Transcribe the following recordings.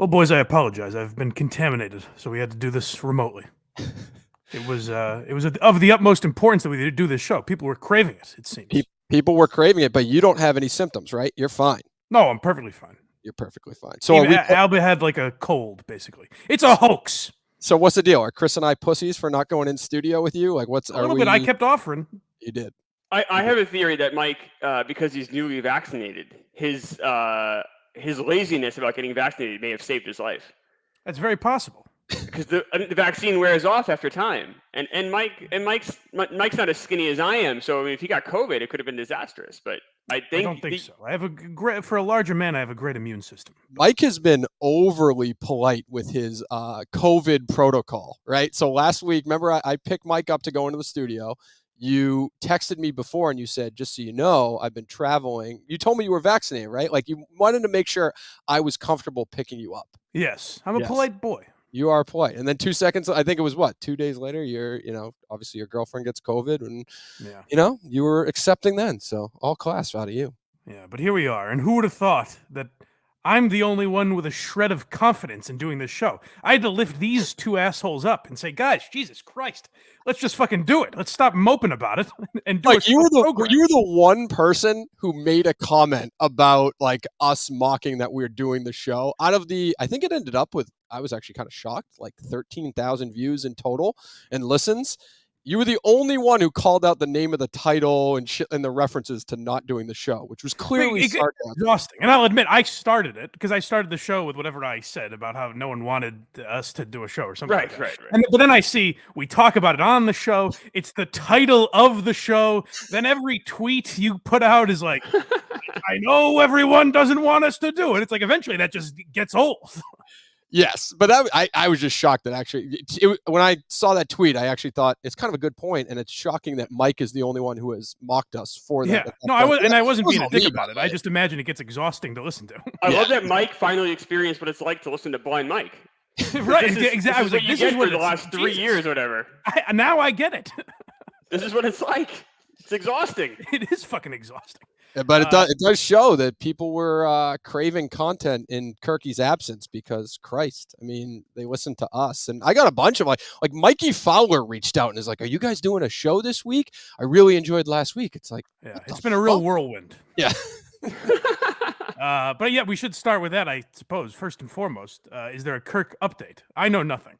Well, boys, I apologize. I've been contaminated, so we had to do this remotely. It was of the utmost importance that we do this show. People were craving it, it seems. People were craving it, but you don't have any symptoms, right? You're fine. No, I'm perfectly fine. You're perfectly fine. So Even Albert had like a cold, basically. It's a hoax. So what's the deal? Are Chris and I pussies for not going in studio with you? Like, a little bit? I kept offering. You did. I have a theory that Mike, because he's newly vaccinated, his laziness about getting vaccinated may have saved his life. That's very possible. Because the vaccine wears off after time, and Mike's not as skinny as I am, so I mean, if he got COVID, it could have been disastrous. But I don't think so. I have for a larger man, I have a great immune system. Mike has been overly polite with his COVID protocol, right? So last week, remember, I picked Mike up to go into the studio. You texted me before and you said, just so you know, I've been traveling. You told me you were vaccinated, right? Like you wanted to make sure I was comfortable picking you up. Yes, I'm a polite boy. You are polite. And then 2 seconds, I think it was 2 days later, obviously your girlfriend gets COVID and, you were accepting then. So all class out of you. Yeah, but here we are. And who would have thought that I'm the only one with a shred of confidence in doing this show? I had to lift these two assholes up and say, guys, Jesus Christ, let's just fucking do it. Let's stop moping about it and do it. You were the one person who made a comment about like us mocking that we were doing the show. Out of I think it ended up with, I was actually kind of shocked, like 13,000 views in total and listens. You were the only one who called out the name of the title and the references to not doing the show, which was clearly exhausting. And I'll admit, I started it because I started the show with whatever I said about how no one wanted us to do a show or something. Right. But then I see we talk about it on the show. It's the title of the show. Then every tweet you put out is like, I know everyone doesn't want us to do it. It's like eventually that just gets old. Yes, but I was just shocked that actually when I saw that tweet, I actually thought it's kind of a good point, and it's shocking that Mike is the only one who has mocked us for that. Yeah, no, I wasn't being a dick about it. I just imagine it gets exhausting to listen to. I love that Mike finally experienced what it's like to listen to Blind Mike. Right, exactly. I was like, this is what the last 3 years or whatever. Now I get it. This is what it's like. It's exhausting. It is fucking exhausting. But it does show that people were craving content in Kirky's absence because, Christ, I mean, they listened to us. And I got a bunch of like Mikey Fowler reached out and is like, are you guys doing a show this week? I really enjoyed last week. It's like, yeah, it's been a real whirlwind. Yeah. But yeah, we should start with that, I suppose. First and foremost, is there a Kirk update? I know nothing.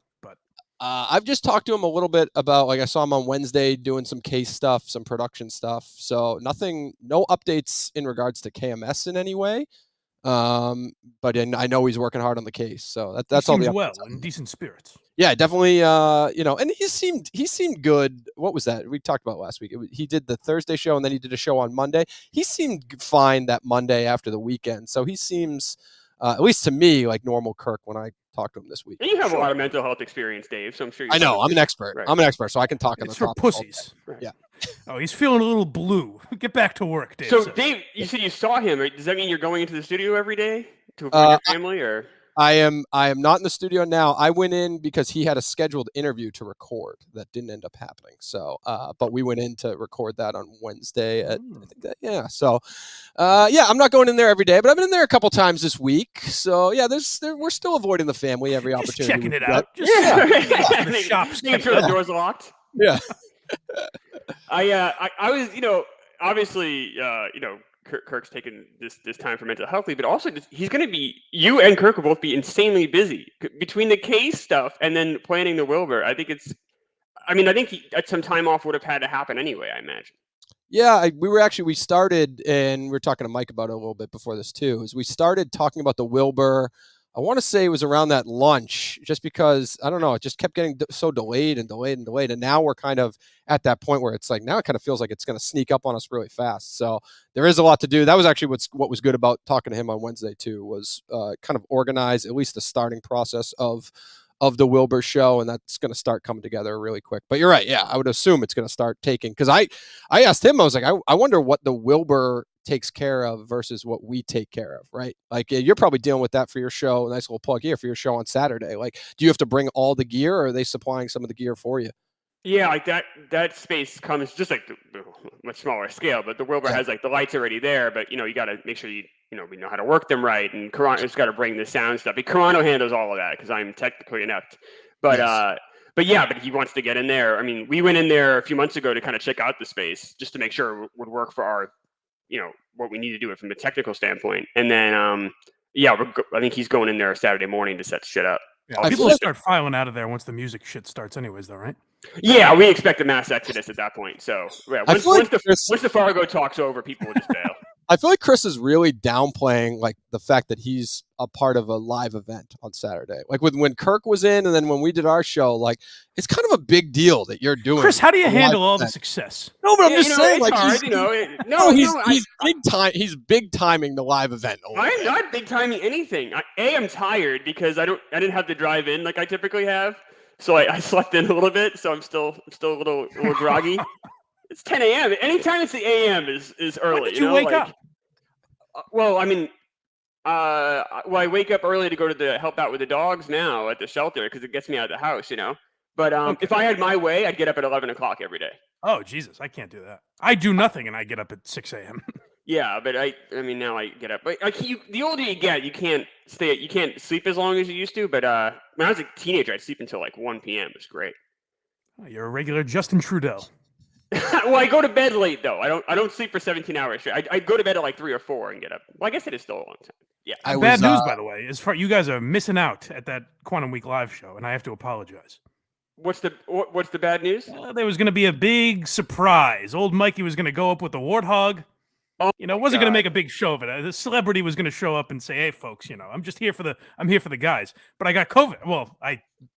I've just talked to him a little bit about, like, I saw him on Wednesday doing some case stuff, some production stuff. So no updates in regards to KMS in any way. But I know he's working hard on the case. So that's all. Well, in decent spirits. Yeah, definitely. And he seemed good. What was that we talked about last week? He did the Thursday show and then he did a show on Monday. He seemed fine that Monday after the weekend. So he seems, at least to me, like normal Kirk when I talk to him this week. And you have a lot of mental health experience, Dave, so I'm sure I know. I'm an expert. Right. I'm an expert, so I can talk on the topic. It's for pussies. Right. Yeah. Oh, he's feeling a little blue. Get back to work, Dave. So, Dave, you said you saw him. Does that mean you're going into the studio every day to avoid your family, or? I am not in the studio now. I went in because he had a scheduled interview to record that didn't end up happening. So, but we went in to record that on Wednesday. I think that, yeah. So, I'm not going in there every day, but I've been in there a couple times this week. So, yeah, we're still avoiding the family every opportunity. Checking it out. The shop's making sure the door's locked. Yeah. I was, obviously, Kirk's taken this time for mental health leave, but also he's going to be, you and Kirk will both be insanely busy between the case stuff and then planning the Wilbur. I think some time off would have had to happen anyway, I imagine. Yeah, we started, and we were talking to Mike about it a little bit before this too, is we started talking about the Wilbur. I want to say it was around that lunch, just because, I don't know, it just kept getting so delayed. And now we're kind of at that point where it's like, now it kind of feels like it's going to sneak up on us really fast. So there is a lot to do. That was actually what was good about talking to him on Wednesday too, was kind of organize at least the starting process of the Wilbur show, and that's going to start coming together really quick. But you're right. Yeah, I would assume it's going to start taking, because I asked him, I was like, I wonder what the Wilbur takes care of versus what we take care of, right? Like, you're probably dealing with that for your show. Nice little plug here for your show on Saturday. Like, do you have to bring all the gear, or are they supplying some of the gear for you? Yeah, like that space comes just like the much smaller scale, but the Wilbur has like the lights already there, but you got to make sure we know how to work them right, and Carano's got to bring the sound stuff. Carano handles all of that because I'm technically inept, but but he wants to get in there. I mean, we went in there a few months ago to kind of check out the space just to make sure it would work for our, what we need to do it from a technical standpoint, and then I think he's going in there Saturday morning to set shit up. Yeah, people start filing out of there once the music shit starts, anyways, though, right? Yeah, we expect a mass exodus at that point. So once the Fargo talk's over, people will just bail. I feel like Chris is really downplaying like the fact that he's a part of a live event on Saturday. Like when Kirk was in, and then when we did our show, like it's kind of a big deal that you're doing. Chris, how do you handle all the success? No, but I'm just saying, like he's big time. He's big timing the live event. I'm not big timing anything. I'm tired because I didn't have to drive in like I typically have. So I slept in a little bit, so I'm still a little groggy. It's 10 a.m. Anytime it's the a.m. is early. When did you wake up? Well, I mean, I wake up early to go to help out with the dogs now at the shelter because it gets me out of the house, But if I had my way, I'd get up at 11 o'clock every day. Oh, Jesus, I can't do that. I do nothing and I get up at 6 a.m. Yeah, but I mean, now I get up. But the older you get, you can't sleep as long as you used to. But when I was a teenager, I'd sleep until like 1 p.m. It was great. Oh, you're a regular Justin Trudeau. Well, I go to bed late though. I don't sleep for 17 hours straight. I go to bed at like 3 or 4 and get up. Well, I guess it is still a long time. Yeah. Bad news, by the way, as far you guys are missing out at that Quantum Week live show, and I have to apologize. What's the bad news? There was going to be a big surprise. Old Mikey was going to go up with the warthog. Wasn't going to make a big show of it. The celebrity was going to show up and say, "Hey, folks, I'm just here for the guys." But I got COVID. Well,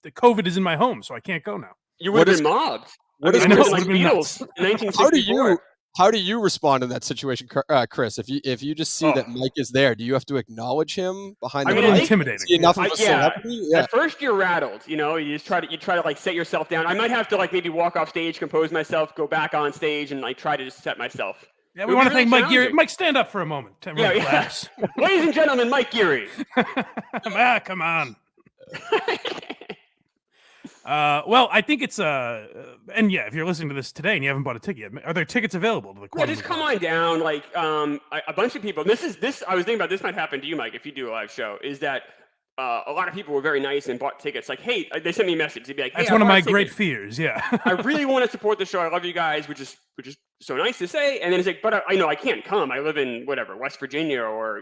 the COVID is in my home, so I can't go now. You would have been mobbed. What is like Beatles in 1964? How do you respond in that situation, Chris? If you just see that Mike is there, do you have to acknowledge him behind the mic? Intimidating. Enough of a celebrity? Yeah. At first you're rattled. You try to like set yourself down. I might have to like maybe walk off stage, compose myself, go back on stage, and like try to just set myself. Yeah, we want to thank Mike Geary. Mike, stand up for a moment. Ladies and gentlemen, Mike Geary. Come on. Well, I think it's and yeah, if you're listening to this today and you haven't bought a ticket yet, are there tickets available to the Quantum? Yeah, just come on down. Like a bunch of people. This I was thinking about this might happen to you, Mike, if you do a live show. Is that a lot of people were very nice and bought tickets. Like, hey, they sent me a message. They'd be like, hey, that's one of my great fears. Yeah, I really want to support the show. I love you guys, which is so nice to say. And then it's like, but I know I can't come. I live in West Virginia or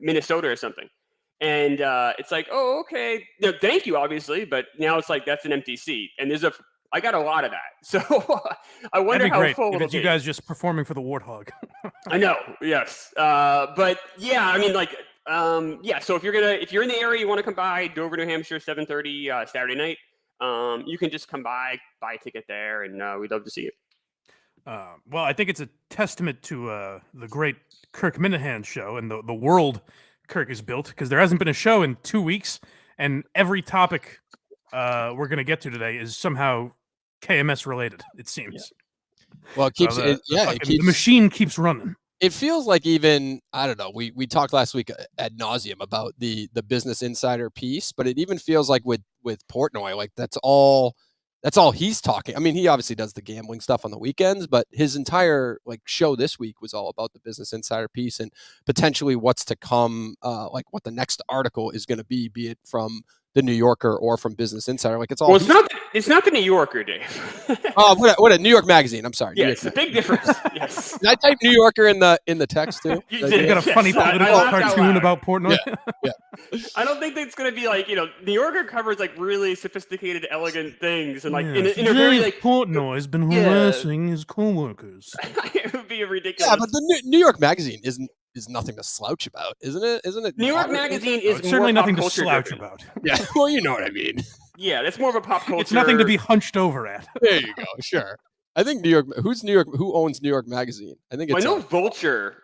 Minnesota or something. And it's like, oh, okay. Thank you, obviously, but now it's like that's an empty seat, and I got a lot of that. So I wonder how full it'll be. You guys just performing for the warthog. I know, yes, but yeah, I mean, like, So if you're in the area, you want to come by Dover, New Hampshire, 7:30 Saturday night. You can just come by, buy a ticket there, and we'd love to see you. Well, I think it's a testament to the great Kirk Minahan show and the world Kirk has built, because there hasn't been a show in 2 weeks, and every topic we're going to get to today is somehow KMS related, it seems. Well, it keeps the machine keeps running. It feels like even, I don't know, we talked last week ad nauseum about the Business Insider piece, but it even feels like with Portnoy, like that's all he's talking. I mean, he obviously does the gambling stuff on the weekends, but his entire show this week was all about the Business Insider piece and potentially what's to come, like what the next article is going to be it from the New Yorker or from Business Insider. Like it's all. Well, it's not the New Yorker, Dave. What a New York Magazine. I'm sorry. Yeah, it's a big difference. Yes. Did I type New Yorker in the text too? You got a funny political cartoon about Portnoy. Yeah. I don't think it's going to be New Yorker covers really sophisticated, elegant things, and in a very Portnoy has been harassing his coworkers. It would be a ridiculous. Yeah, but the New York Magazine is nothing to slouch about, isn't it? Isn't it? New York Magazine is certainly more nothing pop to slouch driven. about. Yeah, well, you know what I mean. Yeah, that's more of a pop culture. It's nothing to be hunched over at. There you go. Sure. I think New York. Who owns New York Magazine? I think it's. I know Vulture.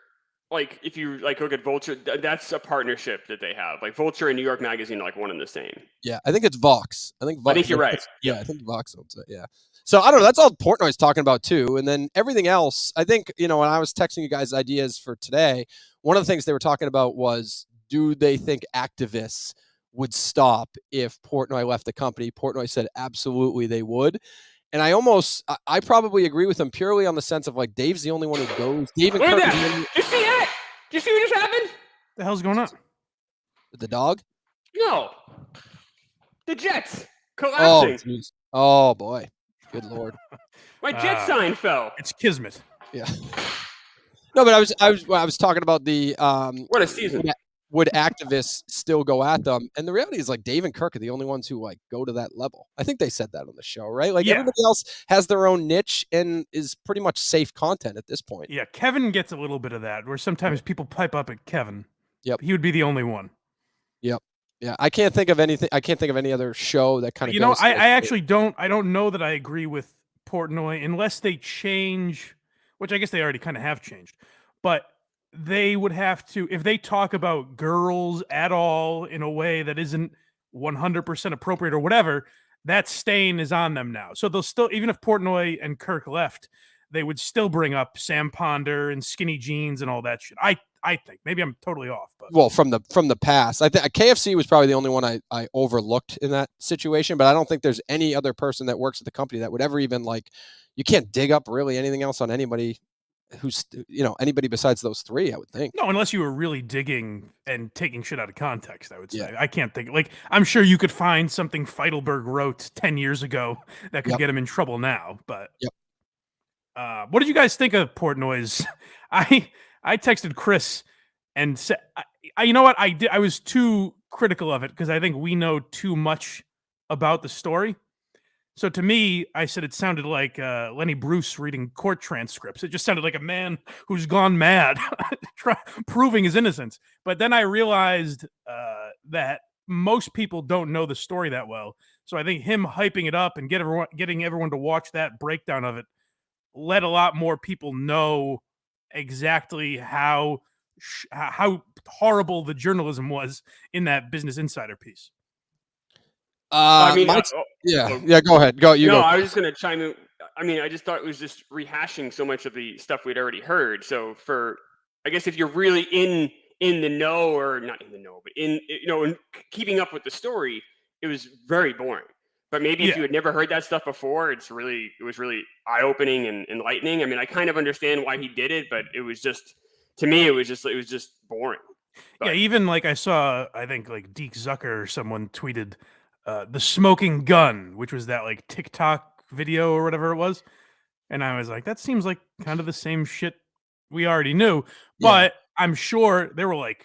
If you look at Vulture, that's a partnership that they have. Vulture and New York Magazine are one and the same. Yeah, I think it's Vox. I think you're right. Yeah, I think Vox owns it. Yeah. So I don't know. That's all Portnoy's talking about too. And then everything else, I think, when I was texting you guys ideas for today, one of the things they were talking about was, do they think activists would stop if Portnoy left the company? Portnoy said absolutely they would. And I probably agree with him purely on the sense of like Dave's the only one who goes. Dave and Look Kirk at that! Did you see that? Did you see what just happened? The hell's going on? The dog? No. The Jets collapsing. Oh boy. Good Lord. My Jet sign fell. It's kismet. Yeah. No, but I was talking about the what a season. Would activists still go at them? And the reality is like Dave and Kirk are the only ones who like go to that level. I think they said that on the show, right? Like everybody else has their own niche and is pretty much safe content at this point. Yeah, Kevin gets a little bit of that where sometimes people pipe up at Kevin. Yep. He would be the only one. Yep. Yeah. I can't think of anything. I can't think of any other show that kind of goes. I actually don't know that I agree with Portnoy unless they change, which I guess they already kind of have changed. But they would have to, if they talk about girls at all in a way that isn't 100% appropriate or whatever, that stain is on them now. So they'll still, even if Portnoy and Kirk left, they would still bring up Sam Ponder and skinny jeans and all that shit. I think maybe I'm totally off, but well, from the past, I think KFC was probably the only one I overlooked in that situation. But I don't think there's any other person that works at the company that would ever even like. You can't dig up really anything else on anybody who's anybody besides those three. I would think. No, unless you were really digging and taking shit out of context. I would say I can't think. Like I'm sure you could find something Feidelberg wrote 10 years ago that could get him in trouble now. But what did you guys think of Portnoy's? I texted Chris and said, you know what? I was too critical of it because I think we know too much about the story. So to me, I said it sounded like Lenny Bruce reading court transcripts. It just sounded like a man who's gone mad, proving his innocence. But then I realized that most people don't know the story that well. So I think him hyping it up and getting everyone to watch that breakdown of it let a lot more people know exactly how horrible the journalism was in that Business Insider piece. I mean, go ahead. Go. No, I was just going to chime in. I mean, I just thought it was just rehashing so much of the stuff we'd already heard. So I guess if you're really in the know, or not in the know, but in keeping up with the story, it was very boring. But maybe if you had never heard that stuff before, it was really eye-opening and enlightening. I mean, I kind of understand why he did it, but it was just, to me, it was just boring. But, yeah, even like I saw, I think like Deke Zucker or someone tweeted the smoking gun, which was that like TikTok video or whatever it was. And I was like, that seems like kind of the same shit we already knew. But I'm sure there were like,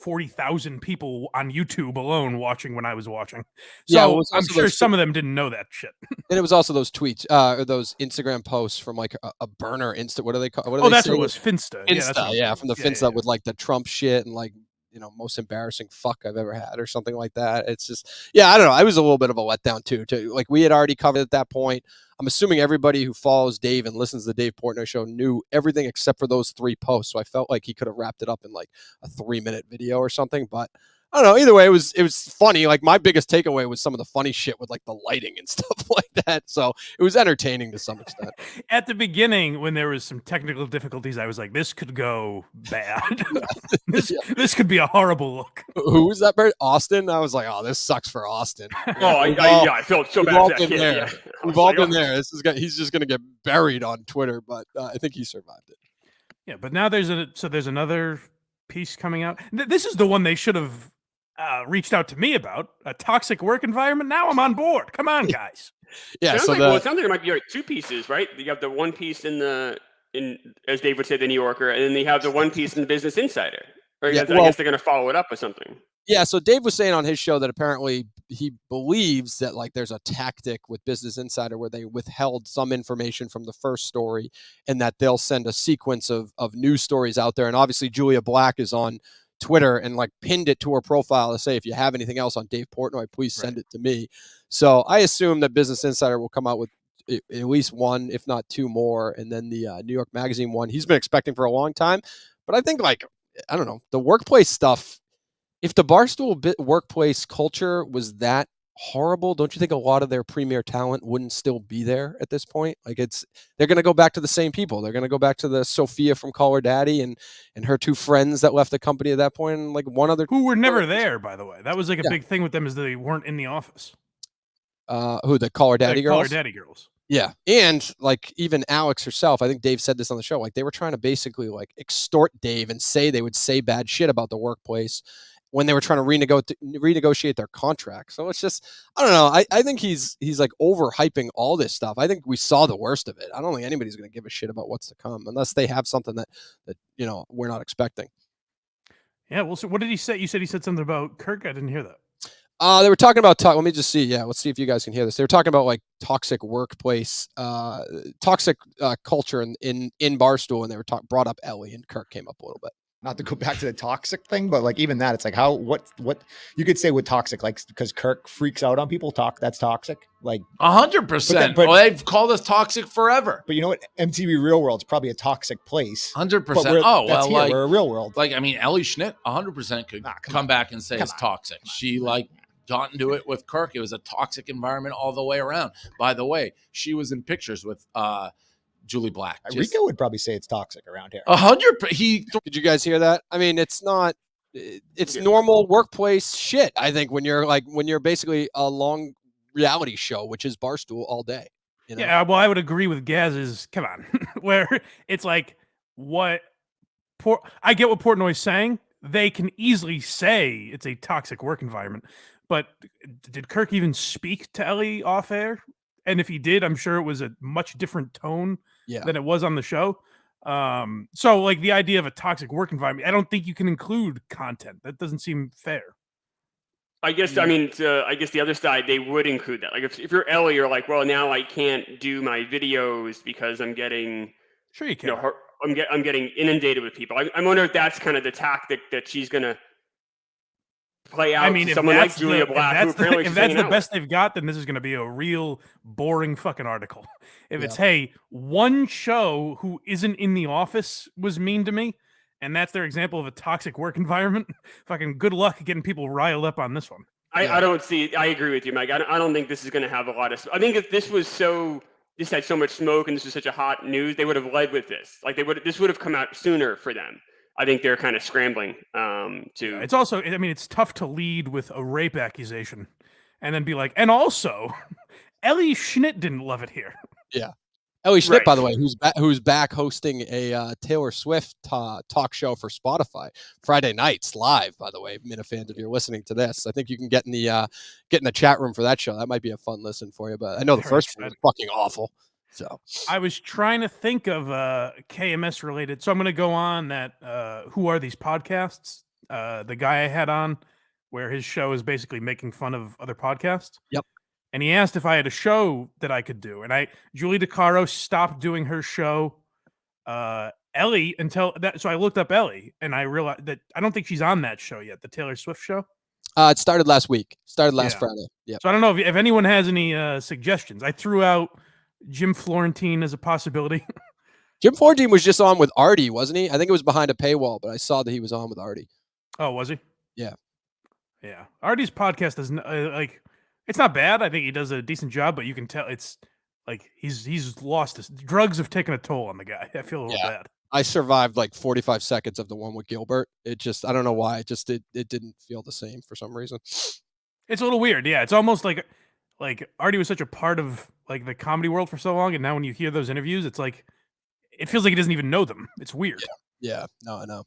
40,000 people on YouTube alone watching when I was watching. So I'm sure some of them didn't know that shit. And it was also those tweets or those Instagram posts from like a burner Insta. What do they call? That's what it was. Finsta. Finsta, from the Finsta with like the Trump shit and like, most embarrassing fuck I've ever had or something like that. It's just, I don't know. I was a little bit of a letdown too. Like we had already covered at that point. I'm assuming everybody who follows Dave and listens to the Dave Portnoy show knew everything except for those 3 posts. So I felt like he could have wrapped it up in like a 3-minute video or something. But I don't know. Either way, it was funny. Like my biggest takeaway was some of the funny shit with like the lighting and stuff like that. So it was entertaining to some extent. At the beginning, when there was some technical difficulties, I was like, "This could go bad. This could be a horrible look." Who was that bird? Austin. I was like, "Oh, this sucks for Austin." I felt so bad for that kid. There. We've all been there. He's just gonna get buried on Twitter, but I think he survived it. Yeah, but now there's another piece coming out. This is the one they should have reached out to me about, a toxic work environment. Now I'm on board. Come on, guys. It sounds like there might be like 2 pieces, right? You have the one piece in as Dave would say, the New Yorker, and then you have the one piece in the Business Insider. Or I guess they're going to follow it up with something. Yeah, so Dave was saying on his show that apparently he believes that like there's a tactic with Business Insider where they withheld some information from the first story and that they'll send a sequence of news stories out there. And obviously Julia Black is on Twitter and like pinned it to her profile to say, if you have anything else on Dave Portnoy, please send it to me. So I assume that Business Insider will come out with at least 1, if not 2 more. And then the New York Magazine one, he's been expecting for a long time. But I think like, I don't know, the workplace stuff, if the Barstool workplace culture was that horrible, don't you think a lot of their premier talent wouldn't still be there at this point? Like they're going to go back to the same people. They're going to go back to the Sophia from Call Her Daddy and her 2 friends that left the company at that point, and like one other who were never there, by the way. That was like a big thing with them, is they weren't in the office. Who, the Call Her Daddy girls? Call Her Daddy girls. Yeah. And like even Alex herself, I think Dave said this on the show, like they were trying to basically like extort Dave and say they would say bad shit about the workplace when they were trying to renegotiate their contract. So it's just, I don't know. I think he's like overhyping all this stuff. I think we saw the worst of it. I don't think anybody's going to give a shit about what's to come unless they have something that we're not expecting. Yeah, well, so what did he say? You said he said something about Kirk. I didn't hear that. They were talking about let me just see. Yeah, let's see if you guys can hear this. They were talking about like toxic workplace, toxic culture in Barstool, and they were brought up Ellie, and Kirk came up a little bit. Not to go back to the toxic thing, but like even that, it's like what you could say with toxic, like because Kirk freaks out on people. That's toxic. Like 100%. But they've called us toxic forever. But you know what? MTV Real World's probably a toxic place. 100%. Oh well, like we're a real world. Like I mean, Ellie Schnitt 100% could come back and say it's toxic. She like got into it with Kirk. It was a toxic environment all the way around. By the way, she was in pictures with Julie Black. Rico would probably say it's toxic around here. 100%. Did you guys hear that? I mean, it's not. It's normal workplace shit. I think when you're basically a long reality show, which is Barstool all day. You know? Yeah, well, I would agree with Gaz's. Come on, where it's like what. I get what Portnoy's saying. They can easily say it's a toxic work environment, but did Kirk even speak to Ellie off air? And if he did, I'm sure it was a much different tone than it was on the show. So like the idea of a toxic work environment, I don't think you can include content. That doesn't seem fair. I guess, I mean, I guess the other side, they would include that. Like if you're Ellie, you're like, well, now I can't do my videos because I'm getting, sure you can. I'm getting inundated with people. I wonder if that's kind of the tactic that she's going to play out. I mean, someone like Julia Black, if that's the best they've got, then this is going to be a real boring fucking article. If it's, hey, one show who isn't in the office was mean to me, and that's their example of a toxic work environment, fucking good luck getting people riled up on this one. I don't see. I agree with you, Mike. I don't think this is going to have a lot of. I think if this had so much smoke and this was such a hot news, they would have led with this. Like this would have come out sooner for them. I think they're kind of scrambling to. It's also, I mean, it's tough to lead with a rape accusation, and then be like, and also, Ellie Schnitt didn't love it here. Yeah, Ellie Schnitt, by the way, who's back hosting a Taylor Swift talk show for Spotify Friday nights live. By the way, Minifans, if you're listening to this, I think you can get in the chat room for that show. That might be a fun listen for you. But I know the first one was fucking awful. So I was trying to think of KMS related. So I'm going to go on that. Who are these podcasts? The guy I had on, where his show is basically making fun of other podcasts. Yep. And he asked if I had a show that I could do, and Julie DeCaro stopped doing her show. Ellie until that. So I looked up Ellie, and I realized that I don't think she's on that show yet. The Taylor Swift show. It started last week. Started last Friday. Yeah. So I don't know if anyone has any suggestions. I threw out Jim Florentine as a possibility. Jim Florentine was just on with Artie, wasn't he? I think it was behind a paywall, but I saw that he was on with Artie. Oh, was he? Yeah. Yeah. Artie's podcast is like, it's not bad. I think he does a decent job, but you can tell it's like he's lost his drugs have taken a toll on the guy. I feel a little bad. I survived like 45 seconds of the one with Gilbert. It just, I don't know why. It didn't feel the same for some reason. It's a little weird. Yeah. It's almost like Artie was such a part of like the comedy world for so long. And now when you hear those interviews, it's like, it feels like he doesn't even know them. It's weird. Yeah. No, I know.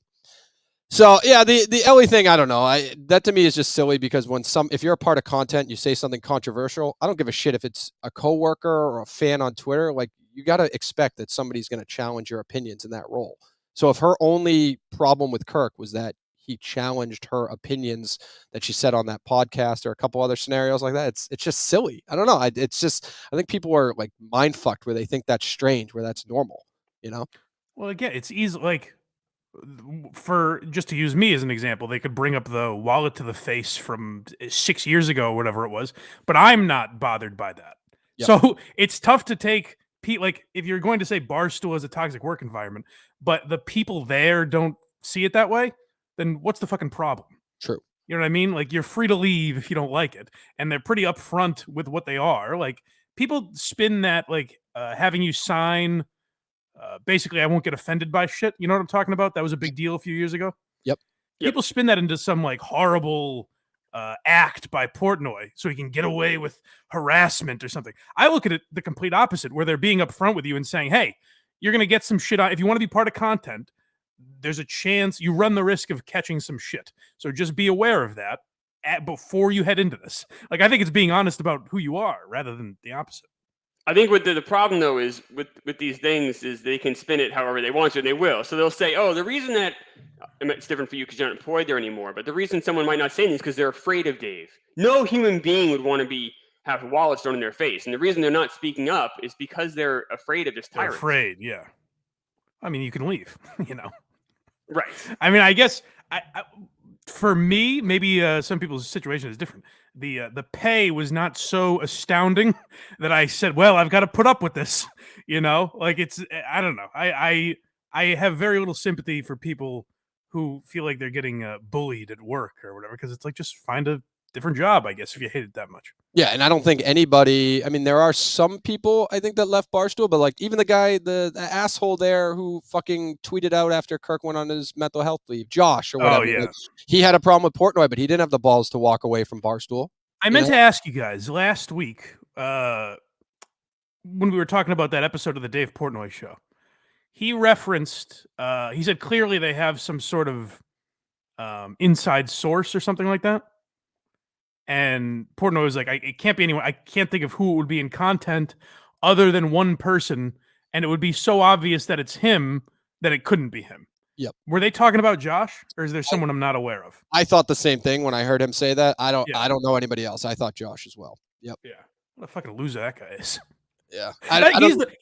So yeah, the Ellie thing, I don't know. That to me is just silly because if you're a part of content, you say something controversial. I don't give a shit if it's a coworker or a fan on Twitter. Like you got to expect that somebody's going to challenge your opinions in that role. So if her only problem with Kirk was that he challenged her opinions that she said on that podcast or a couple other scenarios like that, it's just silly. I don't know. It's just, I think people are like mind fucked where they think that's strange, where that's normal, you know? Well, again, it's easy. Like, for just to use me as an example, they could bring up the wallet to the face from 6 years ago, or whatever it was, but I'm not bothered by that. Yep. So it's tough to take like if you're going to say Barstool is a toxic work environment, but the people there don't see it that way, then what's the fucking problem? True. You know what I mean? Like you're free to leave if you don't like it, and they're pretty upfront with what they are. Like people spin that like having you sign. Basically, I won't get offended by shit. You know what I'm talking about? That was a big deal a few years ago. Yep. People spin that into some like horrible act by Portnoy so he can get away with harassment or something. I look at it the complete opposite, where they're being upfront with you and saying, hey, you're going to get some shit on. If you want to be part of content, there's a chance you run the risk of catching some shit. So just be aware of that before you head into this. Like, I think it's being honest about who you are rather than the opposite. I think what the problem, though, is with these things is they can spin it however they want to, and they will. So they'll say, oh, the reason that it's different for you because you're not employed there anymore, but the reason someone might not say anything is because they're afraid of Dave. No human being would want to have wallets thrown in their face. And the reason they're not speaking up is because they're afraid of this tyrant. They're afraid, yeah. I mean, you can leave, you know. Right. I mean, I guess for me, maybe some people's situation is different. The pay was not so astounding that I said, well, I've got to put up with this, you know? Like, it's, I don't know. I have very little sympathy for people who feel like they're getting bullied at work or whatever, because it's like, just find a different job, I guess, if you hate it that much. Yeah, and I don't think anybody, I mean, there are some people, I think, that left Barstool, but like even the guy, the asshole there who fucking tweeted out after Kirk went on his mental health leave, Josh or whatever. Oh, yeah. Like, he had a problem with Portnoy, but he didn't have the balls to walk away from Barstool. I meant to ask you guys last week when we were talking about that episode of the Dave Portnoy show. He referenced, he said clearly they have some sort of inside source or something like that. And Portnoy was like, it can't be anyone. I can't think of who it would be in content other than one person. And it would be so obvious that it's him that it couldn't be him. Yep. Were they talking about Josh, or is there someone I'm not aware of? I thought the same thing when I heard him say that. I don't know anybody else. I thought Josh as well. Yep. Yeah. What a fucking loser that guy is. Yeah.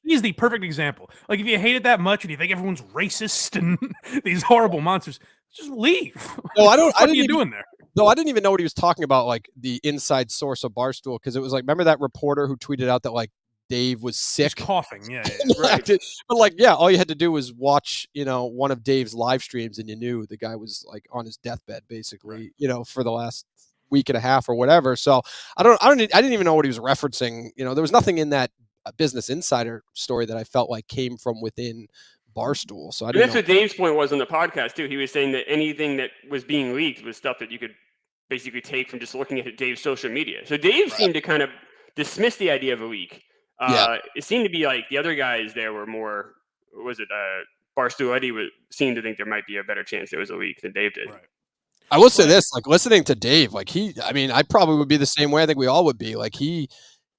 He's the perfect example. Like, if you hate it that much and you think everyone's racist and these horrible monsters, just leave. No, I don't. What are you doing there? No, I didn't even know what he was talking about, like the inside source of Barstool, because it was like, remember that reporter who tweeted out that like Dave was sick, He's coughing. Yeah, right. But like, yeah, all you had to do was watch, you know, one of Dave's live streams, and you knew the guy was like on his deathbed, basically, right. You know, for the last week and a half or whatever. So I didn't even know what he was referencing. You know, there was nothing in that Business Insider story that I felt like came from within Barstool. So that's what Dave's point was on the podcast too. He was saying that anything that was being leaked was stuff that you could basically take from just looking at Dave's social media. So Dave seemed to kind of dismiss the idea of a leak. It seemed to be like the other guys there were more, Barstool Eddie seemed to think there might be a better chance there was a leak than Dave did. Right. I will say this, like listening to Dave, like I probably would be the same way. I think we all would be. Like he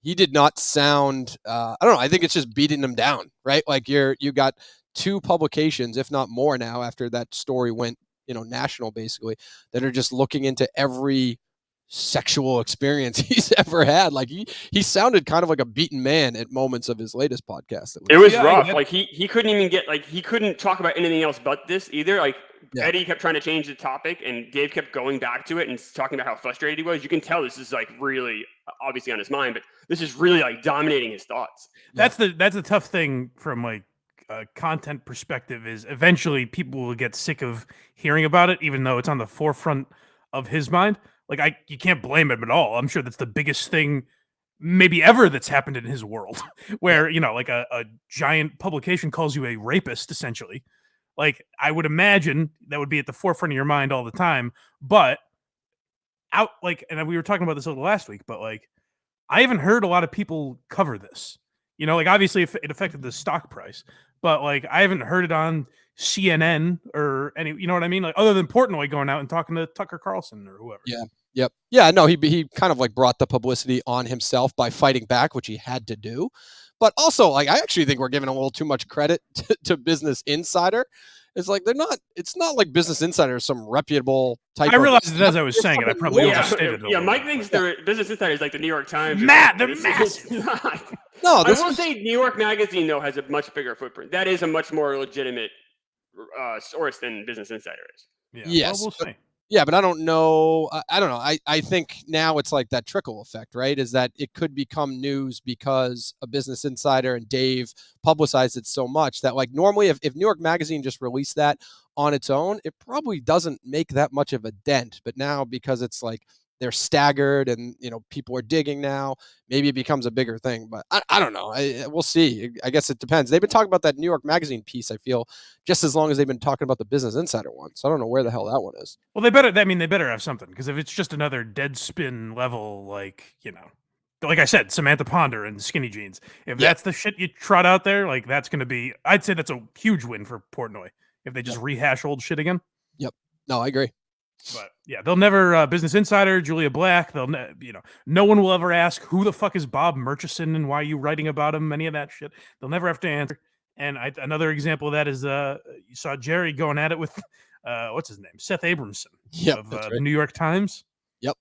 did not sound, I don't know. I think it's just beating him down, right? Like you got 2 publications, if not more now, after that story went, you know, national, basically, that are just looking into every sexual experience he's ever had. Like he sounded kind of like a beaten man at moments of his latest podcast. It was rough. Like he couldn't even he couldn't talk about anything else but this either. Like Eddie kept trying to change the topic, and Dave kept going back to it and talking about how frustrated he was. You can tell this is like really obviously on his mind, but this is really like dominating his thoughts. That's the tough thing from like a content perspective, is eventually people will get sick of hearing about it, even though it's on the forefront of his mind. Like you can't blame him at all. I'm sure that's the biggest thing maybe ever that's happened in his world, where, you know, like a giant publication calls you a rapist, essentially. Like, I would imagine that would be at the forefront of your mind all the time. But and we were talking about this a little last week, but like, I haven't heard a lot of people cover this. You know, like, obviously it affected the stock price, but like, I haven't heard it on CNN or any, you know what I mean? Like, other than Portnoy going out and talking to Tucker Carlson or whoever. Yeah. Yep. Yeah. No, he kind of like brought the publicity on himself by fighting back, which he had to do. But also, like, I actually think we're giving a little too much credit to Business Insider. It's like it's not like Business Insider is some reputable type. I realized it as I was saying it. I probably overstated it. Yeah, Mike thinks Business Insider is like the New York Times. Matt, they're massive. No, I will say New York Magazine, though, has a much bigger footprint. That is a much more legitimate source than Business Insider is. Yeah. Yes. Well, we'll see. Yeah, but I don't know. I don't know. I think now it's like that trickle effect, right? Is that it could become news because a Business Insider and Dave publicized it so much that, like, normally if New York Magazine just released that on its own, it probably doesn't make that much of a dent. But now, because it's like they're staggered and, people are digging now. Maybe it becomes a bigger thing, but I don't know. We'll see. I guess it depends. They've been talking about that New York Magazine piece, I feel, just as long as they've been talking about the Business Insider one. So I don't know where the hell that one is. Well, they better have something, because if it's just another Deadspin level, like I said, Samantha Ponder and Skinny Jeans, if that's the shit you trot out there, like that's going to be, I'd say that's a huge win for Portnoy if they just rehash old shit again. Yep. No, I agree. But yeah, they'll never Business Insider, Julia Black. No one will ever ask who the fuck is Bob Murchison and why are you writing about him. Any of that shit, they'll never have to answer. And another example of that is you saw Jerry going at it with what's his name, Seth Abramson of the New York Times. Yep.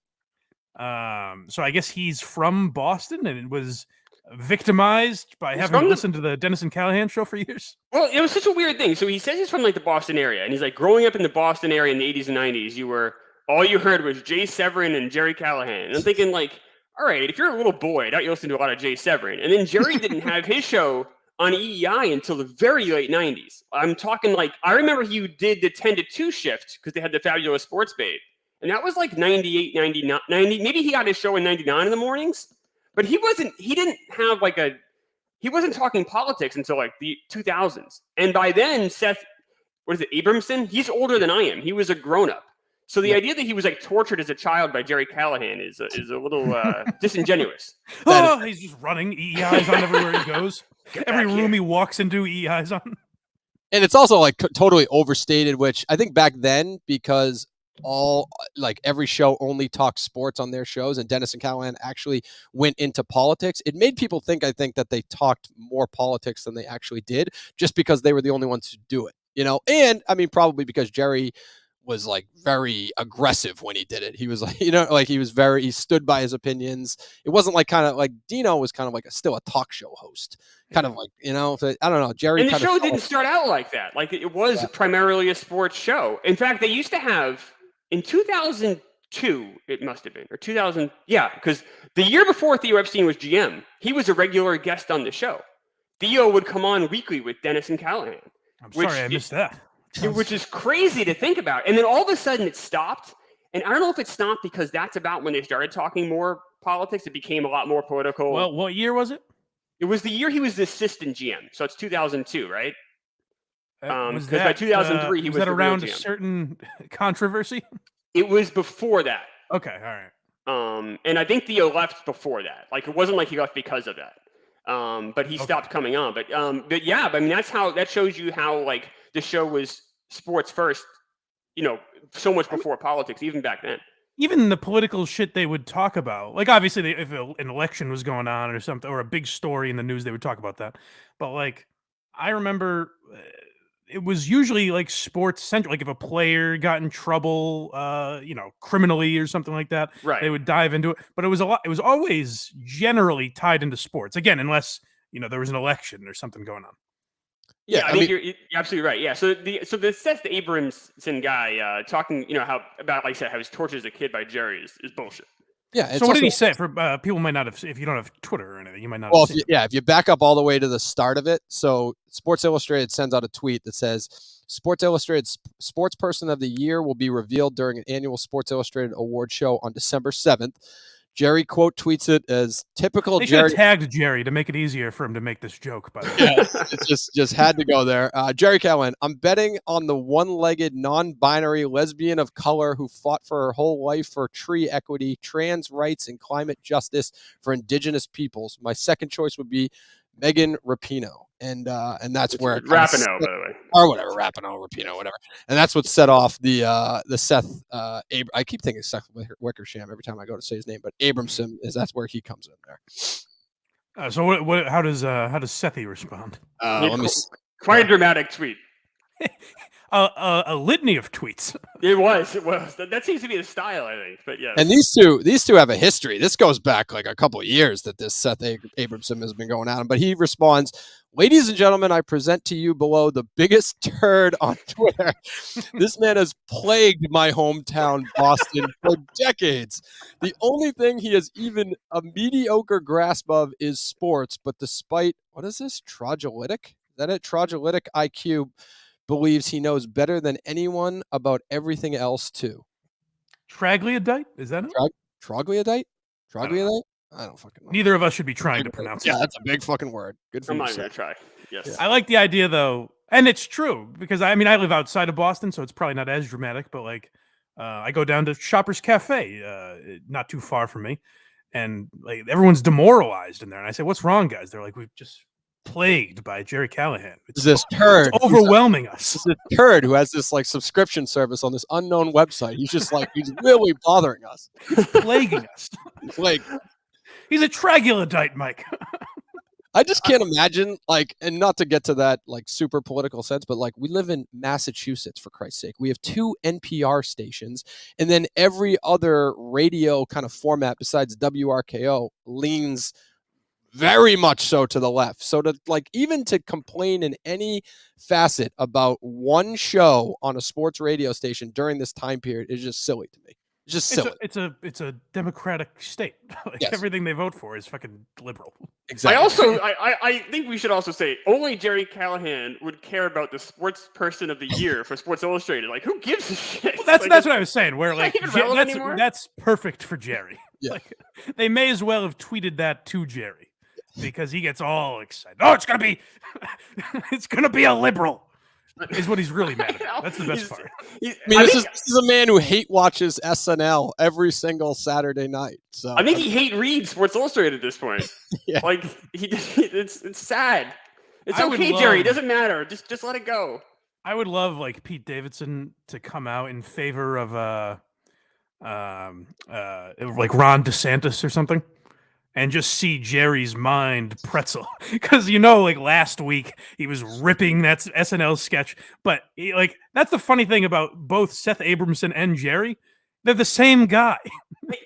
So I guess he's from Boston and was victimized by having listened to the Dennis and Callahan show for years. Well, it was such a weird thing. So he says he's from the Boston area, and he's like, growing up in the Boston area in the 80s and 90s, all you heard was Jay Severin and Jerry Callahan. And I'm thinking, like, all right, if you're a little boy, don't you listen to a lot of Jay Severin? And then Jerry didn't have his show on EEI until the very late 90s. I'm talking I remember he did the 10 to 2 shift because they had the Fabulous Sports Babe. And that was like 98, 99, 90. Maybe he got his show in 99 in the mornings. But he didn't have he wasn't talking politics until the 2000s. And by then, Seth, Abramson? He's older than I am. He was a grown-up. So the idea that he was tortured as a child by Jerry Callahan is a little disingenuous. He's just running EEIs on everywhere he goes. Every room he walks into, EEIs on. And it's also totally overstated, which I think back then, because every show only talks sports on their shows, and Dennis and Callahan actually went into politics. It made people think that they talked more politics than they actually did, just because they were the only ones to do it, and I mean, probably because Jerry was very aggressive when he did it. He was he stood by his opinions. It wasn't Dino was kind of still a talk show host, kind of so, I don't know. Jerry, and the show didn't start out like that. It was primarily a sports show. In fact, they used to have, in 2002, it must have been, or 2000, because the year before Theo Epstein was GM, he was a regular guest on the show. Theo would come on weekly with Dennis and Callahan. I'm sorry I missed that. Which is crazy to think about. And then all of a sudden it stopped. And I don't know if it stopped because that's about when they started talking more politics. It became a lot more political. Well, what year was it? It was the year he was the assistant GM. So it's 2002, right? Because by 2003, he was that the around real a GM. Certain controversy? It was before that. Okay, all right. And I think Theo left before that. It wasn't like he left because of that. But he stopped coming on. But yeah, I mean, that shows you how the show was sports first, so much before politics, even back then. Even the political shit they would talk about, obviously if an election was going on or something, or a big story in the news, they would talk about that. But I remember it was usually sports central. If a player got in trouble, criminally or something like that, right, they would dive into it. But it was always generally tied into sports. Again, unless there was an election or something going on. Yeah, I mean, you're absolutely right. Yeah, so the Seth Abramson guy talking, how I said, how he was tortured as a kid by Jerry is bullshit. Yeah. So what did he say? For people might not have, if you don't have Twitter or anything, you might not. Well, have if you back up all the way to the start of it, so Sports Illustrated sends out a tweet that says, Sports Illustrated Sports Person of the Year will be revealed during an annual Sports Illustrated award show on December 7th. Jerry quote tweets it as typical they Jerry. They should have tagged Jerry to make it easier for him to make this joke. By the way. Yeah, it just had to go there. Jerry Callahan, I'm betting on the one-legged, non-binary lesbian of color who fought for her whole life for tree equity, trans rights, and climate justice for indigenous peoples. My second choice would be Megan Rapinoe. And that's where Rapinoe, by the way, or whatever, Rapinoe, Rapinoe, whatever. And that's what set off the Seth. I keep thinking Seth Wickersham every time I go to say his name, but Abramson that's where he comes in there. So how does Sethi respond? Let me. Quite a dramatic tweet. A litany of tweets. It was. That seems to be the style, I think. But yeah. And these two have a history. This goes back a couple of years that this Seth Abramson has been going at him. But he responds, "Ladies and gentlemen, I present to you below the biggest turd on Twitter. This man has plagued my hometown, Boston, for decades. The only thing he has even a mediocre grasp of is sports. But despite, what is this? Troglodytic? Is that it? Troglodytic IQ believes he knows better than anyone about everything else too." Troglodyte? Is that it? Troglodyte? Troglodyte? I don't fucking know. Neither of us should be trying to pronounce it. Yeah, that's a big fucking word. Good for I'm you. not going to try. Yes. Yeah. I like the idea though, and it's true because I mean I live outside of Boston, so it's probably not as dramatic. But like, I go down to Shoppers Cafe, not too far from me, and like everyone's demoralized in there. And I say, "What's wrong, guys?" They're like, "We've just plagued by Jerry Callahan. It's This turd. It's overwhelming us." This turd who has this like subscription service on this unknown website. He's just like he's really bothering us. He's plaguing us. Like he's a troglodyte, Mike. I just can't imagine, like, and not to get to that like super political sense, but like we live in Massachusetts, for Christ's sake. We have 2 NPR stations, and then every other radio kind of format besides WRKO leans very much so to the left. So to like even to complain in any facet about one show on a sports radio station during this time period is just silly to me. It's just silly. It's a democratic state. Like Yes. Everything they vote for is fucking liberal. Exactly. I think we should also say only Jerry Callahan would care about the sports person of the year for Sports Illustrated. Like, who gives a shit? Well, that's Like, what I was saying. Where like even relevant anymore? that's perfect for Jerry. Yeah. Like, they may as well have tweeted that to Jerry because he gets all excited. Oh, it's gonna be a liberal. Is what he's really mad about. That's the best part. I mean, this is a man who hate watches SNL every single Saturday night. So I think he hate reads Sports Illustrated at this point. Yeah. Like it's sad. It's I would okay, Jerry. It love- doesn't matter. Just let it go. I would love like Pete Davidson to come out in favor of like Ron DeSantis or something, and just see Jerry's mind pretzel. Because like last week he was ripping that SNL sketch, but that's the funny thing about both Seth Abramson and Jerry. They're the same guy.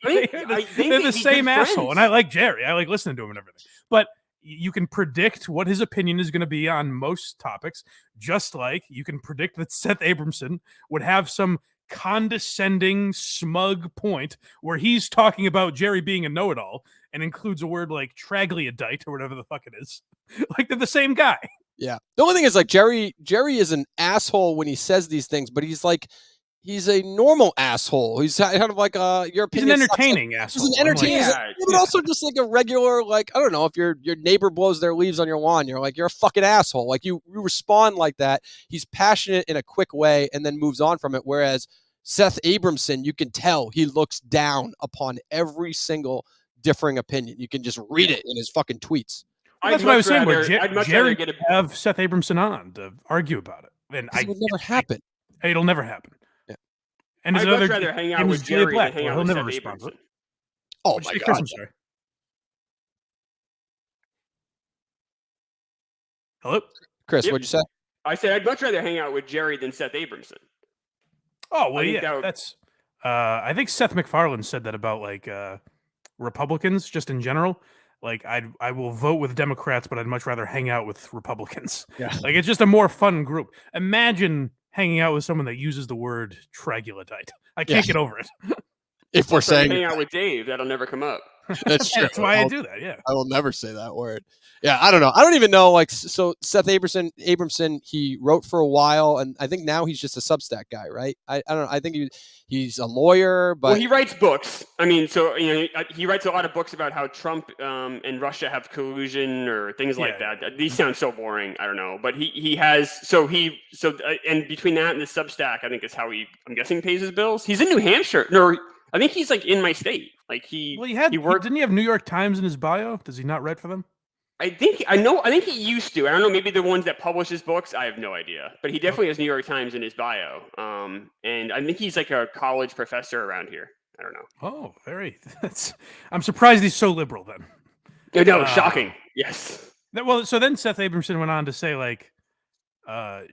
I think They're they'd the be same good asshole, friends. and I like Jerry. I like listening to him and everything. But you can predict what his opinion is going to be on most topics, just like you can predict that Seth Abramson would have some condescending, smug point where he's talking about Jerry being a know-it-all and includes a word like troglodyte or whatever the fuck it is. Like they're the same guy. Yeah. The only thing is like Jerry is an asshole when he says these things, but he's a normal asshole. He's kind of like your opinion. He's an entertaining asshole. He's an entertaining, Yeah, but also just like a regular, like, I don't know, if your neighbor blows their leaves on your lawn, you're like, you're a fucking asshole. Like you respond like that. He's passionate in a quick way and then moves on from it. Whereas Seth Abramson, you can tell he looks down upon every single differing opinion. You can just read it in his fucking tweets. Well, that's what I was saying. Where I'd much Jerry rather get have Seth Abramson on to argue about it, and It would never happen. It'll never happen. Yeah. And I'd there's much another rather hang out name with is Julia Jerry Black. than hang Well, out he'll with never Seth respond to Abramson. it. Oh What'd my you say, Chris? God. I'm sorry. Hello? Chris, Yep. what'd you say? I said I'd much rather hang out with Jerry than Seth Abramson. Oh well, I think yeah. that would- That's. I think Seth MacFarlane said that about like Republicans just in general. Like I will vote with Democrats, but I'd much rather hang out with Republicans. Yeah. Like it's just a more fun group. Imagine hanging out with someone that uses the word troglodyte. I can't get over it. If we're So if you saying hang out with Dave, that'll never come up. that's true. That's why I do that. Yeah. I will never say that word. Yeah, I don't know. I don't even know. Like, so Seth Abramson, he wrote for a while, and I think now he's just a Substack guy, right? I don't know. I think he's a lawyer, but Well, he writes books. I mean, so he writes a lot of books about how Trump and Russia have collusion or things like Yeah. that. These sound so boring. I don't know, but he has and between that and the Substack, I think is how I'm guessing pays his bills. He's in New Hampshire. No, I think he's like in my state. Like he worked. Didn't he have New York Times in his bio? Does he not write for them? I think he used to. I don't know. Maybe the ones that publish his books. I have no idea. But he definitely has New York Times in his bio. And I think he's like a college professor around here. I don't know. Oh, very. I'm surprised he's so liberal then. No, shocking. Yes. Well, so then Seth Abramson went on to say like,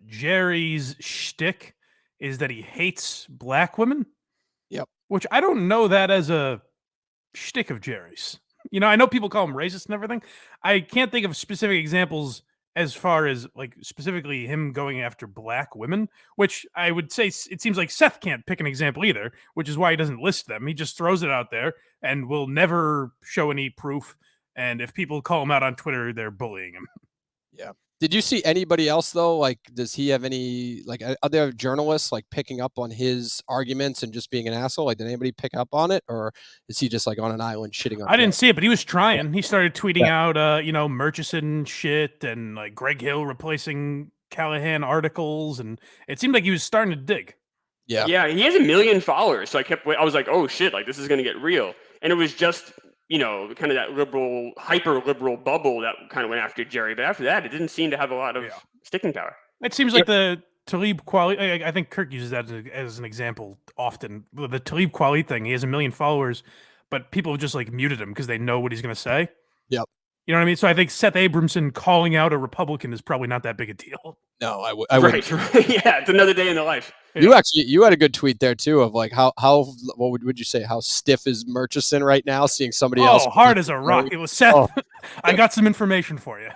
Jerry's shtick is that he hates black women. Yep. Which I don't know that as a shtick of Jerry's. I know people call him racist and everything. I can't think of specific examples as far as like specifically him going after black women, which I would say it seems like Seth can't pick an example either, which is why he doesn't list them. He just throws it out there and will never show any proof. And if people call him out on Twitter, they're bullying him. Yeah. Did you see anybody else though? Like, does he have any, like, are there journalists like picking up on his arguments and just being an asshole? Like, did anybody pick up on it, or is he just like on an island shitting on? I didn't see it, but he was trying. He started tweeting out, Murchison shit and like Greg Hill replacing Callahan articles, and it seemed like he was starting to dig. Yeah, he has 1 million followers, so I was like, oh shit, like this is gonna get real, and it was just kind of that liberal, hyper liberal bubble that kind of went after Jerry, but after that, it didn't seem to have a lot of sticking power. It seems like the Talib Kweli. I think Kirk uses that as an example often. The Talib Kweli thing. He has 1 million followers, but people have just like muted him because they know what he's going to say. Yep. You know what I mean? So I think Seth Abramson calling out a Republican is probably not that big a deal. No, I would. Right. Yeah, it's another day in the life. You had a good tweet there too of like how what would you say, how stiff is Murchison right now, seeing somebody else hard as a rock. It was Seth. Oh. I got some information for you.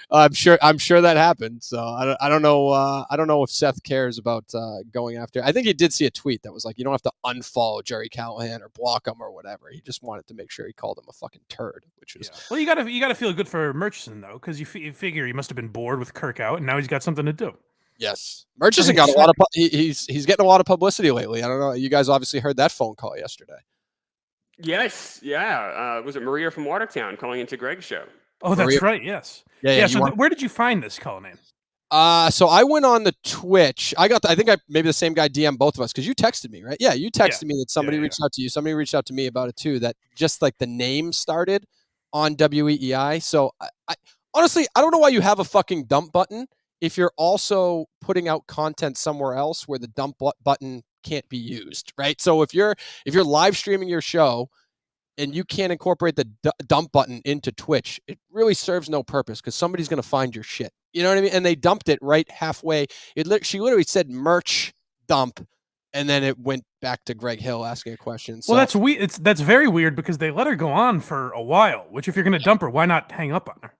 I'm sure that happened. So I don't know. I don't know if Seth cares about going after. I think he did see a tweet that was like, you don't have to unfollow Jerry Callahan or block him or whatever. He just wanted to make sure he called him a fucking turd, which is well. You gotta feel good for Murchison though, because you figure he must have been bored with Kirk out, and now he's got something to do. Yes, Murchison got a lot of. He's getting a lot of publicity lately. I don't know. You guys obviously heard that phone call yesterday. Yes. Yeah. Was it Maria from Watertown calling into Greg's show? Oh, that's Maria? Right. Yes. Yeah. So where did you find this call name? So I went on the Twitch. I think maybe the same guy DM'd both of us because you texted me, right? Yeah, you texted me that somebody reached out to you. Somebody reached out to me about it too. That just like the name started on WEEI. So I honestly, I don't know why you have a fucking dump button if you're also putting out content somewhere else where the dump button can't be used, right? So if you're live streaming your show and you can't incorporate the dump button into Twitch, it really serves no purpose because somebody's going to find your shit. You know what I mean? And they dumped it right halfway. She literally said merch dump, and then it went back to Greg Hill asking a question. So, well, that's weird. That's very weird because they let her go on for a while, which if you're going to dump her, why not hang up on her?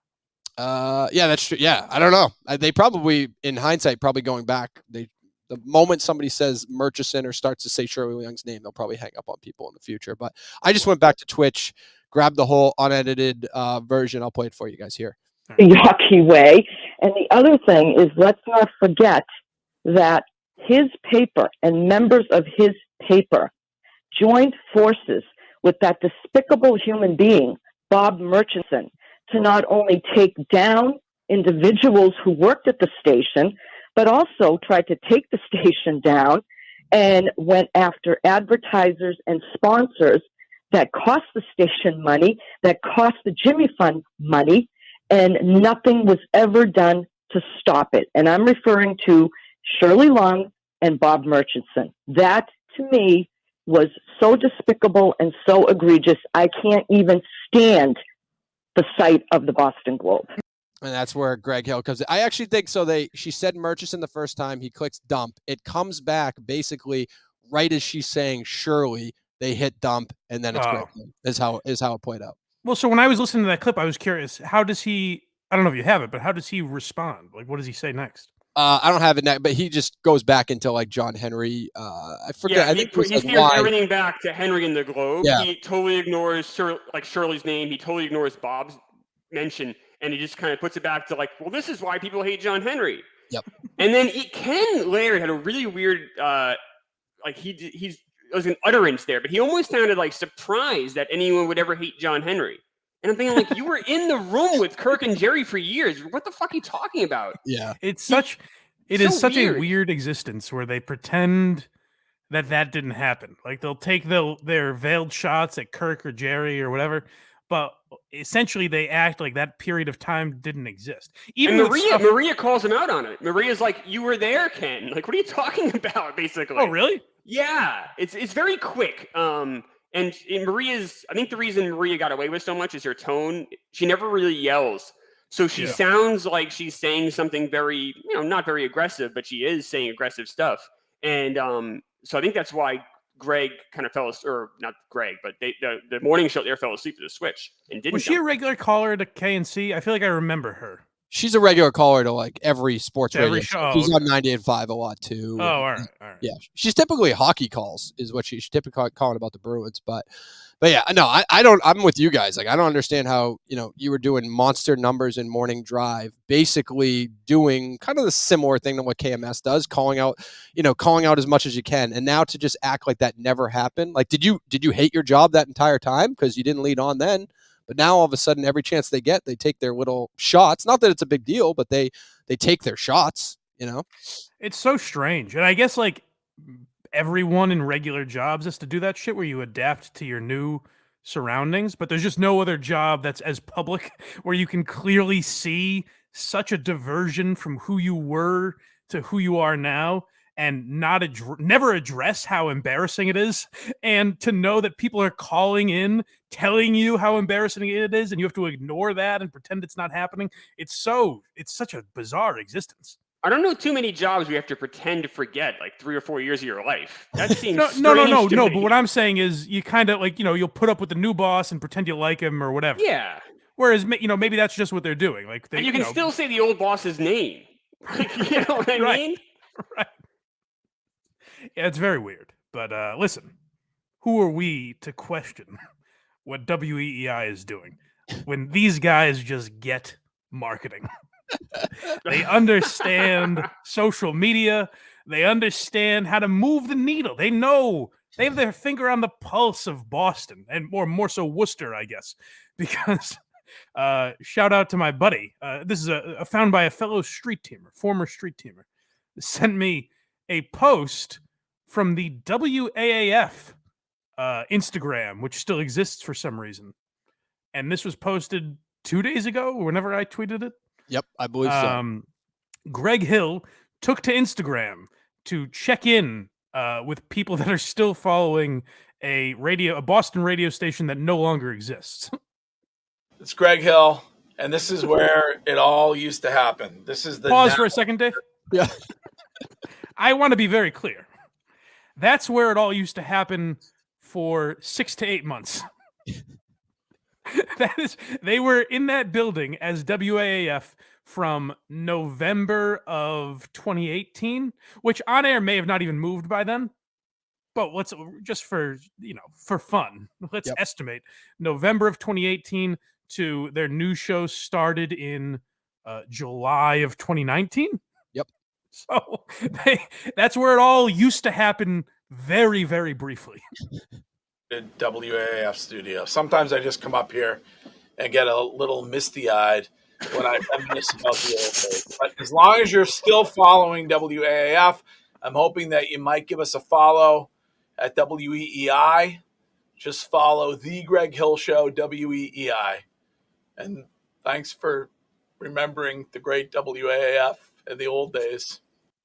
Yeah, that's true. Yeah, I don't know. They probably, in hindsight, probably going back, the moment somebody says Murchison or starts to say Shirley Young's name, they'll probably hang up on people in the future. But I just went back to Twitch, grabbed the whole unedited version. I'll play it for you guys here. Yucky way. And the other thing is, let's not forget that his paper and members of his paper joined forces with that despicable human being, Bob Murchison, to not only take down individuals who worked at the station, but also tried to take the station down and went after advertisers and sponsors that cost the station money, that cost the Jimmy Fund money, and nothing was ever done to stop it. And I'm referring to Shirley Long and Bob Murchison. That, to me, was so despicable and so egregious, I can't even stand the site of the Boston Globe. And that's where Greg Hill comes in. I actually think so. She said Murchison the first time. He clicks dump. It comes back basically right as she's saying Shirley. They hit dump, and then it's Greg Hill. Is how it played out. Well, so when I was listening to that clip, I was curious. How does he? I don't know if you have it, but how does he respond? Like, what does he say next? I don't have it next, but he just goes back into like John Henry. I forget. Yeah, I think he steers everything back to Henry and the Globe. Yeah. He totally ignores Shirley's name. He totally ignores Bob's mention. And he just kind of puts it back to like, well, this is why people hate John Henry. Yep. And then Ken Laird had a really weird, there was an utterance there, but he almost sounded like surprised that anyone would ever hate John Henry. And I'm thinking like, you were in the room with Kirk and Jerry for years. What the fuck are you talking about? Yeah. It is such a weird existence where they pretend that didn't happen. Like they'll take their veiled shots at Kirk or Jerry or whatever, but essentially they act like that period of time didn't exist. Even and Maria calls him out on it. Maria's like, "You were there, Ken. Like, what are you talking about?" Basically. Oh, really? Yeah, it's very quick. And Maria's, I think the reason Maria got away with so much is her tone. She never really yells, so she sounds like she's saying something very, not very aggressive, but she is saying aggressive stuff. And so I think that's why Greg kind of fell asleep, or not Greg, but the morning show there fell asleep to the switch and didn't. Was she a regular caller to KNC? I feel like I remember her. She's a regular caller to like every sports radio. Every show. She's on 98.5 a lot too. Oh, all right. Yeah, she's typically hockey calls is what she's typically calling about the Bruins. But But yeah, no, I don't. I'm with you guys. Like, I don't understand how you were doing monster numbers in morning drive, basically doing kind of the similar thing to what KMS does, calling out as much as you can, and now to just act like that never happened. Like, did you hate your job that entire time because you didn't lead on then? But now all of a sudden, every chance they get, they take their little shots. Not that it's a big deal, but they take their shots. It's so strange, and I guess like everyone in regular jobs has to do that shit where you adapt to your new surroundings, but there's just no other job that's as public where you can clearly see such a diversion from who you were to who you are now and never address how embarrassing it is, and to know that people are calling in telling you how embarrassing it is and you have to ignore that and pretend it's not happening. It's such a bizarre existence. I don't know too many jobs where you have to pretend to forget like 3 or 4 years of your life. That seems no. to me. But what I'm saying is, you kind of like you'll put up with the new boss and pretend you like him or whatever. Yeah. Whereas maybe that's just what they're doing. Like and you can still say the old boss's name. You know what I mean? Right. Yeah, it's very weird. But listen, who are we to question what WEEI is doing when these guys just get marketing? They understand social media. They understand how to move the needle. They know they have their finger on the pulse of Boston and more so Worcester, I guess, because shout out to my buddy. This is found by a fellow former street teamer, sent me a post from the WAAF Instagram, which still exists for some reason. And this was posted 2 days ago, whenever I tweeted it. Yep, I believe so. Greg Hill took to Instagram to check in with people that are still following a Boston radio station that no longer exists. It's Greg Hill, and this is where it all used to happen. This is the Pause for a second, Dave. Yeah. I want to be very clear. That's where it all used to happen for 6 to 8 months. They were in that building as WAAF from November of 2018, which on air may have not even moved by then. But let's just for fun, let's estimate November of 2018 to their new show started in July of 2019. Yep. So that's where it all used to happen very, very briefly. WAAF studio. Sometimes I just come up here and get a little misty-eyed when I reminisce about the old days. But as long as you're still following WAAF, I'm hoping that you might give us a follow at WEEI. Just follow The Greg Hill Show, WEEI. And thanks for remembering the great WAAF in the old days.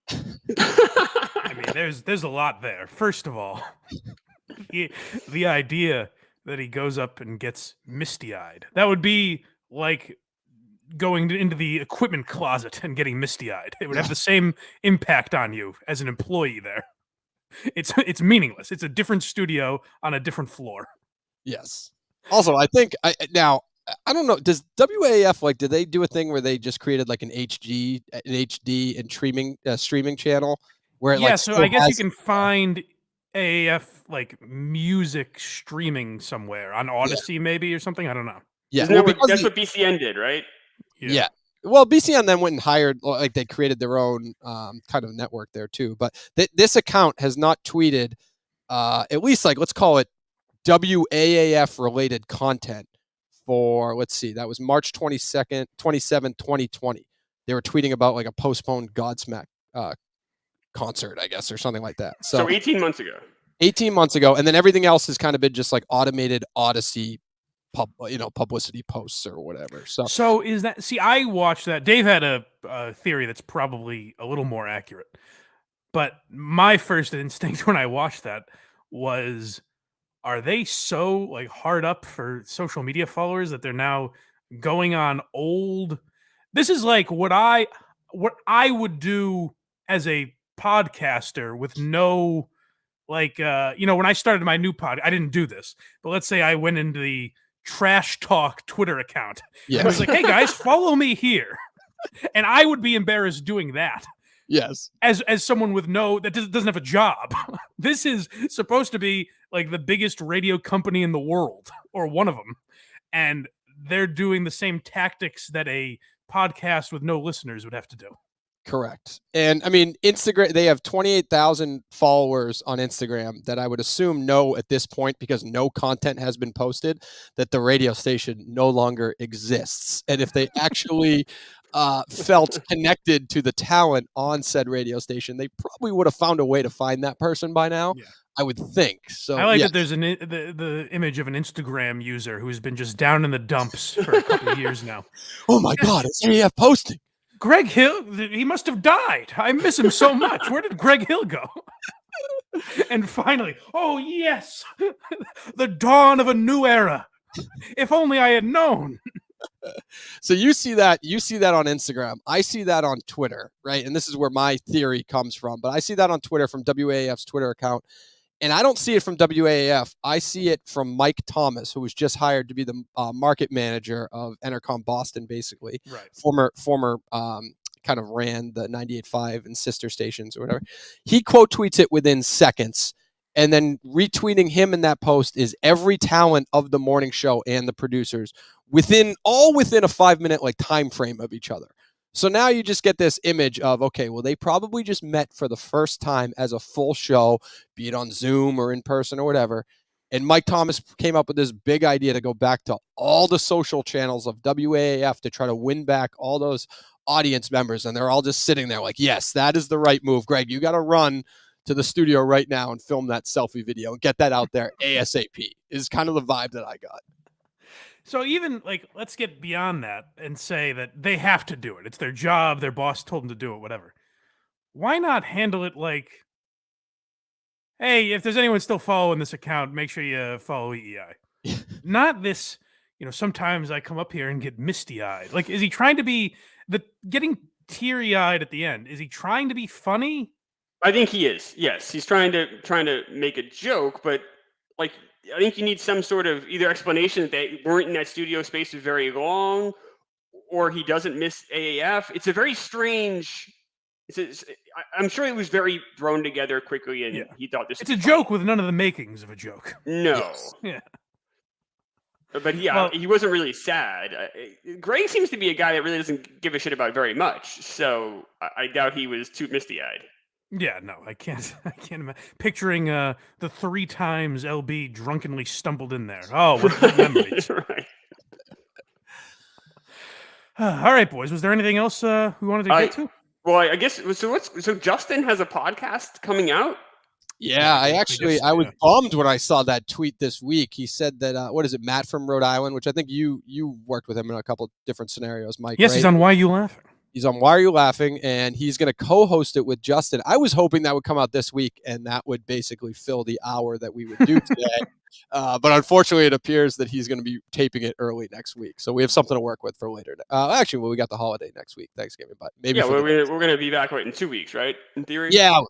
I mean, there's a lot there. First of all, the idea that he goes up and gets misty-eyed. That would be like going into the equipment closet and getting misty-eyed. It would have the same impact on you as an employee there. It's meaningless. It's a different studio on a different floor. Yes. Also, I think I don't know. Does WAF did they do a thing where they just created like an HD and streaming channel where it so I guess you can find AAF like music streaming somewhere on Odyssey maybe or something. I don't know. Yeah, that's what BCN did, right? Yeah. Well, BCN then went and hired, they created their own kind of network there too. But this account has not tweeted at least let's call it WAAF related content for, let's see, that was March 27, 2020. They were tweeting about a postponed Godsmack concert, I guess, or something like that. So 18 months ago. 18 months ago. And then everything else has kind of been just automated Odyssey publicity posts or whatever. So is that, see, I watched that. Dave had a theory that's probably a little more accurate. But my first instinct when I watched that was, are they so hard up for social media followers that they're now going on old? This is like what I would do as a podcaster with no when I started my new pod, I didn't do this, but let's say I went into the Trash Talk Twitter account. Yeah. And I was like, hey guys, follow me here. And I would be embarrassed doing that. Yes. As someone with that doesn't have a job. This is supposed to be like the biggest radio company in the world, or one of them, and they're doing the same tactics that a podcast with no listeners would have to do. Correct. And I mean, Instagram, they have 28,000 followers on Instagram that I would assume know at this point, because no content has been posted, that the radio station no longer exists. And if they actually felt connected to the talent on said radio station, they probably would have found a way to find that person by now. Yeah. I would think. So I like that there's the image of an Instagram user who's been just down in the dumps for a couple of years now. Oh my God, it's AF posting. Greg Hill, he must have died. I miss him so much. Where did Greg Hill go? And finally, oh yes, the dawn of a new era. If only I had known. So you see that on Instagram. I see that on Twitter, right? And this is where my theory comes from. But I see that on Twitter from WAAF's Twitter account. And I don't see it from WAAF. I see it from Mike Thomas, who was just hired to be the market manager of Entercom Boston, basically. Right. Former kind of ran the 98.5 and sister stations or whatever. He quote tweets it within seconds. And then retweeting him in that post is every talent of the morning show and the producers within a 5-minute like time frame of each other. So now you just get this image of, okay, well, they probably just met for the first time as a full show, be it on Zoom or in person or whatever. And Mike Thomas came up with this big idea to go back to all the social channels of WAAF to try to win back all those audience members. And they're all just sitting there like, yes, that is the right move. Greg, you got to run to the studio right now and film that selfie video and get that out there ASAP is kind of the vibe that I got. So even like, let's get beyond that and say that they have to do it. It's their job. Their boss told them to do it, whatever. Why not handle it like, hey, if there's anyone still following this account, make sure you follow EEI. Not this, sometimes I come up here and get misty-eyed. Like, is he trying to be getting teary-eyed at the end? Is he trying to be funny? I think he is. Yes, he's trying to make a joke, but like, I think you need some sort of either explanation that they weren't in that studio space for very long, or he doesn't miss AAF. It's a very strange. I'm sure it was very thrown together quickly, and he thought this. It's a joke with none of the makings of a joke. No. Yes. Yeah. But he wasn't really sad. Greg seems to be a guy that really doesn't give a shit about very much, so I doubt he was too misty-eyed. Yeah, no, I can't imagine. Picturing the 3 times LB drunkenly stumbled in there. Oh, what good memories. Right. All right, boys. Was there anything else we wanted to get to? Well, I guess so. Justin has a podcast coming out. Yeah, I was bummed when I saw that tweet this week. He said that what is it, Matt from Rhode Island, which I think you worked with him in a couple different scenarios, Mike. Yes, right? He's on Why You Laughing. He's on Why Are You Laughing, and he's going to co-host it with Justin. I was hoping that would come out this week, and that would basically fill the hour that we would do today. But unfortunately, it appears that he's going to be taping it early next week. So we have something to work with for later. Actually, we got the holiday next week, Thanksgiving, but maybe. Yeah, we're going to be back in 2 weeks, right? In theory. Yeah.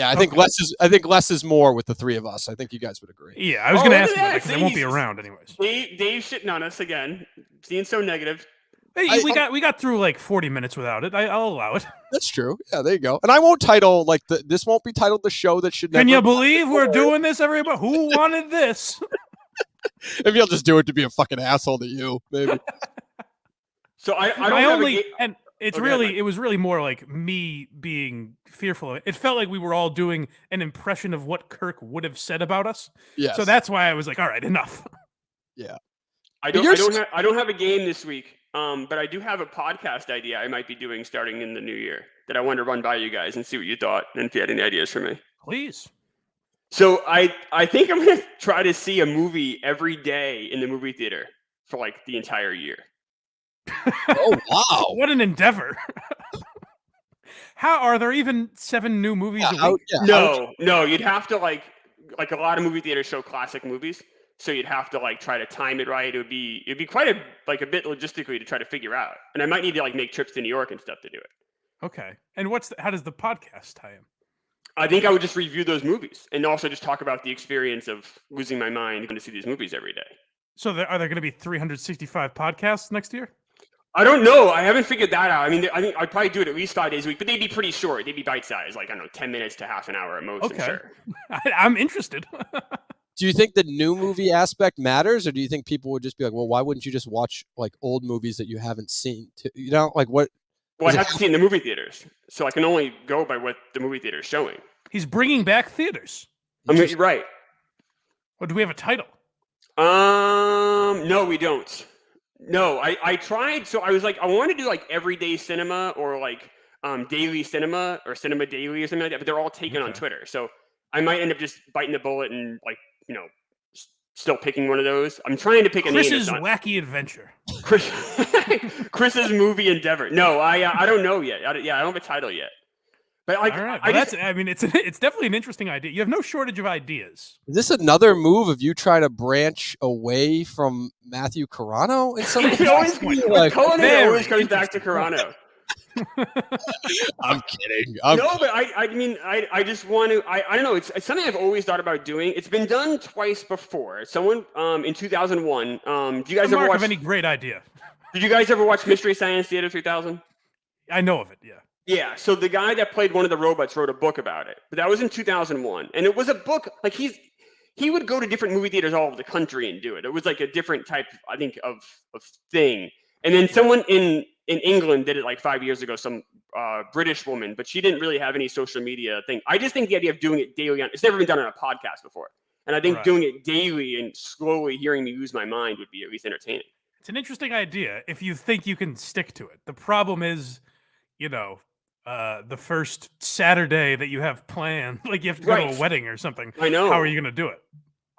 I think less is more with the 3 of us. I think you guys would agree. Yeah, I was going to ask about that because I won't be around anyways. Dave shitting on us again, being so negative. Hey, we got through like 40 minutes without it. I'll allow it. That's true. Yeah, there you go. And I won't title this won't be titled the show that should never. Can you believe we're doing this, everybody? Who wanted this? Maybe I'll just do it to be a fucking asshole to you, maybe. So it was really more like me being fearful of it. It felt like we were all doing an impression of what Kirk would have said about us. Yes. So that's why I was like, all right, enough. Yeah. I don't have a game this week. But I do have a podcast idea I might be doing starting in the new year that I wanted to run by you guys and see what you thought and if you had any ideas for me. Please. So I think I'm going to try to see a movie every day in the movie theater for like the entire year. Oh, wow. What an endeavor. How are there even 7 new movies a week? No, you'd have to like a lot of movie theaters show classic movies. So you'd have to like try to time it right. It'd be quite a bit logistically to try to figure out. And I might need to like make trips to New York and stuff to do it. Okay. And how does the podcast tie in? I think I would just review those movies and also just talk about the experience of losing my mind going to see these movies every day. So are there going to be 365 podcasts next year? I don't know. I haven't figured that out. I mean, I think I'd probably do it at least 5 days a week, but they'd be pretty short. They'd be bite-sized, like, I don't know, 10 minutes to half an hour at most. Okay. I'm sure. I'm interested. Do you think the new movie aspect matters, or do you think people would just be like, well, why wouldn't you just watch like old movies that you haven't seen? You know, like what? Well, I have to see it in the movie theaters, so I can only go by what the movie theater is showing. He's bringing back theaters. I mean, right. Or do we have a title? No, we don't. No, I tried. So I was like, I want to do like everyday cinema or like daily cinema or cinema daily or something like that, but they're all taken on Twitter. So I might end up just biting the bullet and like, still picking one of those. I'm trying to pick a name. Chris's Wacky Adventure. Chris's movie endeavor. No, I don't know yet. I don't have a title yet. But like, all right. Well, it's definitely an interesting idea. You have no shortage of ideas. Is this another move of you trying to branch away from Matthew Carano in some way? It always comes back to Carano. I'm kidding. But I just want to. I don't know. It's something I've always thought about doing. It's been done twice before. Someone in 2001. Do you guys ever watch any great idea? Did you guys ever watch Mystery Science Theater 3000? I know of it. Yeah. Yeah, so the guy that played one of the robots wrote a book about it, but that was in 2001, and it was a book like he would go to different movie theaters all over the country and do it. It was like a different type, I think, of thing. And then someone in England did it like 5 years ago, some British woman, but she didn't really have any social media thing. I just think the idea of doing it daily it's never been done on a podcast before, and I think doing it daily and slowly hearing me lose my mind would be at least entertaining. It's an interesting idea if you think you can stick to it. The problem is, the first Saturday that you have planned, like you have to go to a wedding or something. I know. How are you going to do it?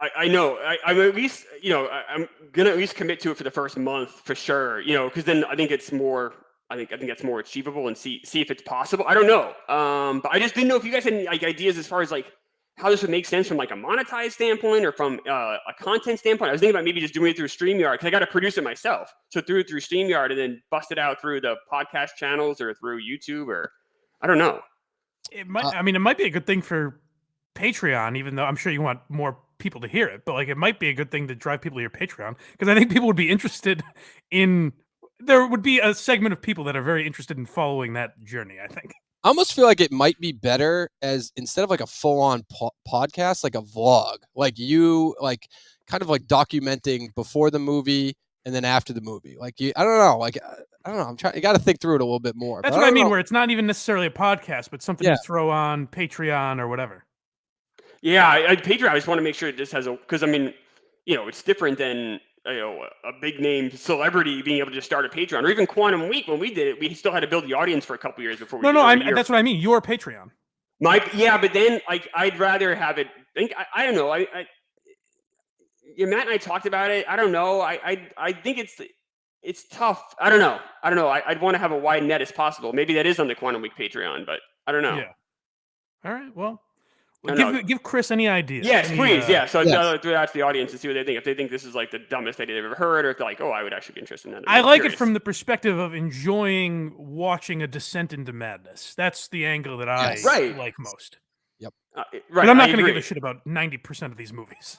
I know. I'm at least, I'm going to at least commit to it for the first month for sure, because then I think it's more, I think that's more achievable and see if it's possible. I don't know. But I just didn't know if you guys had any like ideas as far as like how this would make sense from like a monetized standpoint or from a content standpoint. I was thinking about maybe just doing it through StreamYard because I got to produce it myself. So through StreamYard and then bust it out through the podcast channels or through YouTube or I don't know. It might. It might be a good thing for Patreon, even though I'm sure you want more people to hear it. But like, it might be a good thing to drive people to your Patreon because I think people would be interested in. There would be a segment of people that are very interested in following that journey. I think. I almost feel like it might be better as instead of like a full-on podcast, like a vlog, like you like kind of like documenting before the movie and then after the movie. Like I don't know. I'm trying. You got to think through it a little bit more. That's what I mean. Where it's not even necessarily a podcast, but something to throw on Patreon or whatever. Yeah, Patreon. I just want to make sure it just has because it's different than a big name celebrity being able to just start a Patreon, or even Quantum Week when we did it, we still had to build the audience for a couple years before. That's what I mean. Your Patreon. But then like I'd rather have it. I don't know. Matt and I talked about it. I don't know. I think it's tough. I don't know. I'd want to have a wide net as possible. Maybe that is on the Quantum Week Patreon, but I don't know. Yeah. All right. Well, give Chris any ideas. Yes, please. Yeah. So I'll throw that to the audience and see what they think. If they think this is like the dumbest idea they've ever heard, or if they're like, oh, I would actually be interested in that. I like it from the perspective of enjoying watching a descent into madness. That's the angle that I like most. Yep. But I'm not going to give a shit about 90% of these movies.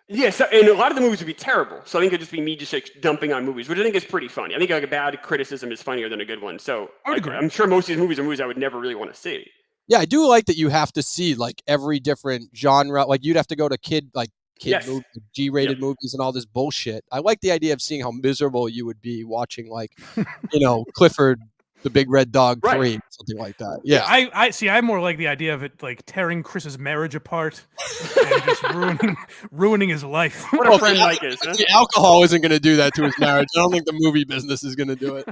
Yes, and a lot of the movies would be terrible. So I think it'd just be me just like dumping on movies, which I think is pretty funny. I think like a bad criticism is funnier than a good one. So I'm sure most of these movies are movies I would never really want to see. Yeah, I do like that you have to see like every different genre. Like you'd have to go to kid movies, G-rated movies and all this bullshit. I like the idea of seeing how miserable you would be watching like, Clifford the Big Red Dog 3, something like that. Yeah, I see. I more like the idea of it like tearing Chris's marriage apart and just ruining his life. What a friend Mike is. Huh? The alcohol isn't going to do that to his marriage. I don't think the movie business is going to do it.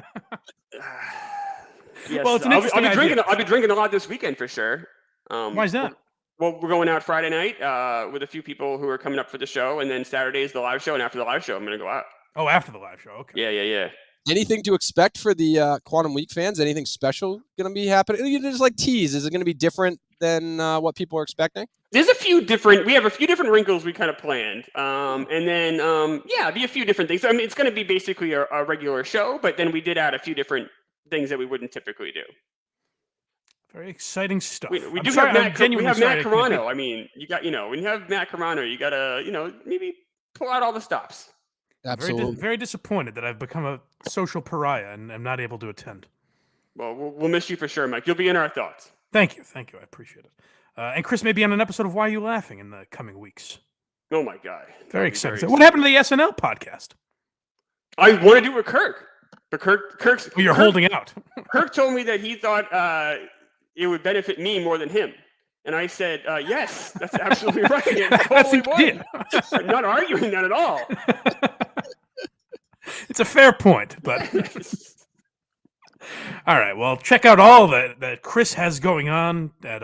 Yes, well, I'll be drinking a lot this weekend for sure. Why is that? Well, we're going out Friday night with a few people who are coming up for the show, and then Saturday is the live show, and after the live show, I'm going to go out. Oh, after the live show, okay. Yeah. Anything to expect for the Quantum Week fans? Anything special going to be happening? You just like tease. Is it going to be different than what people are expecting? There's a few different. We have a few different wrinkles we kind of planned, and then be a few different things. So, it's going to be basically a regular show, but then we did add a few different things that we wouldn't typically do. Very exciting stuff. We have Matt Carano. I mean, you got when you have Matt Carano, you gotta maybe pull out all the stops. Absolutely. Very disappointed that I've become a social pariah and I'm not able to attend. Well, we'll miss you for sure, Mike. You'll be in our thoughts. Thank you. I appreciate it. And Chris may be on an episode of Why Are You Laughing in the coming weeks. Oh my God. Very exciting. What happened to the SNL podcast? I want to do it with Kirk, but Kirk's. Well, you're holding out. Kirk told me that he thought it would benefit me more than him. And I said, yes, that's absolutely right. It totally would. I'm not arguing that at all. It's a fair point, but all right. Well, check out all that Chris has going on at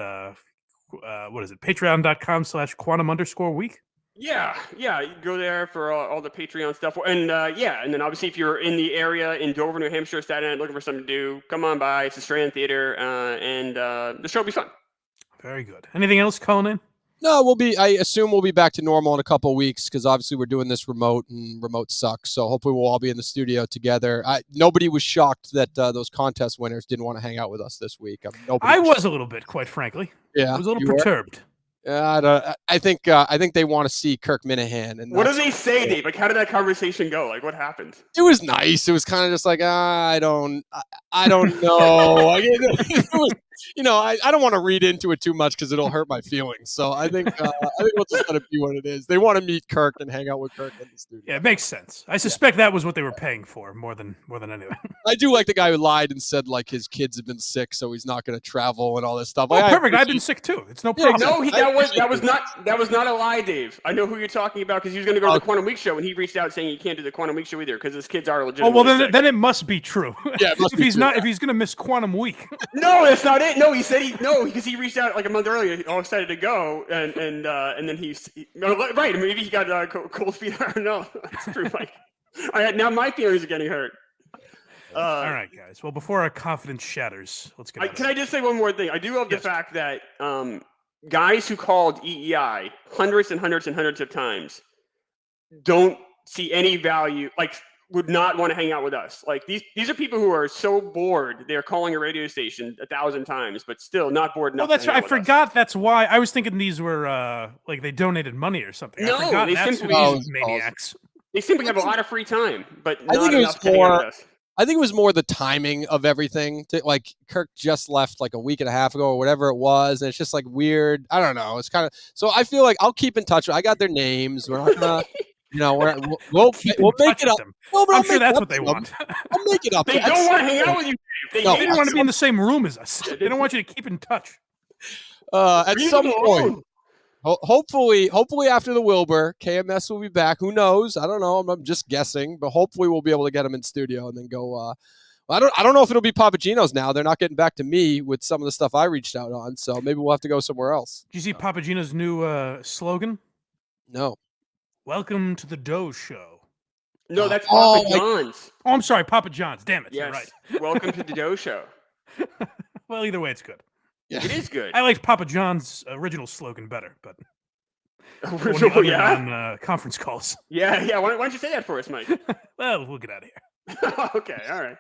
what is it? Patreon.com/quantum_week. Yeah. You can go there for all the Patreon stuff. And and then obviously if you're in the area in Dover, New Hampshire, Staten Island, looking for something to do, come on by. It's the Strand Theater, and the show will be fun. Very good. Anything else, Conan? No, I assume we'll be back to normal in a couple of weeks because obviously we're doing this remote and remote sucks. So hopefully we'll all be in the studio together. Nobody was shocked that those contest winners didn't want to hang out with us this week. I was a little bit, quite frankly. Yeah, I was a little perturbed. I think they want to see Kirk Minahan. And what do they say, Dave? Like, how did that conversation go? Like, what happened? It was nice. It was kind of just like, I don't know. It was, I don't want to read into it too much because it'll hurt my feelings. So I think we'll just let it be what it is. They want to meet Kirk and hang out with Kirk in the studio. Yeah, it makes sense. I suspect that was what they were paying for more than anything. I do like the guy who lied and said like his kids have been sick, so he's not going to travel and all this stuff. Oh, perfect. I've been sick too. It's no problem. No, that was not a lie, Dave. I know who you're talking about because he was going to go to the Quantum Week show and he reached out saying he can't do the Quantum Week show either because his kids are legitimate. Oh well, then it must be true. Yeah, if he's going to miss Quantum Week. No, that's not it. No, he said because he reached out like a month earlier, all excited to go, and then right. Maybe he got cold feet. I don't know. That's true, Mike. Now my feelings are getting hurt. All right, guys. Well, before our confidence shatters, let's get. Can I just say one more thing? I do love the fact that guys who called EEI hundreds and hundreds and hundreds of times don't see any value. Like, would not want to hang out with us. Like these are people who are so bored they're calling a radio station 1,000 times, but still not bored enough. Oh, that's right. I forgot. That's why I was thinking these were like they donated money or something. No, I forgot they that's simply these maniacs. They simply have a lot of free time, but not I think enough to hang out with us. I think it was more the timing of everything. Like Kirk just left like a week and a half ago or whatever it was, and it's just like weird. I don't know. It's kind of so. I feel like I'll keep in touch. I got their names. We're not gonna. We'll make it up. Well, I'm sure that's what they want. I'll make it up. They don't want to hang out with you. They didn't want to be in the same room as us. They don't want you to keep in touch. At some point, hopefully after the Wilbur, KMS will be back. Who knows? I don't know. I'm just guessing, but hopefully we'll be able to get them in studio and then go. I don't know if it'll be Papagino's now. They're not getting back to me with some of the stuff I reached out on, so maybe we'll have to go somewhere else. Did you see Papagino's new slogan? No. Welcome to the Doe Show. No, that's Papa John's. Oh, I'm sorry, Papa John's. Damn it, yes. You're right. Welcome to the Doe Show. Well, either way, it's good. Yeah. It is good. I liked Papa John's original slogan better, but on conference calls. Yeah. Why don't you say that for us, Mike? Well, we'll get out of here. Okay, all right.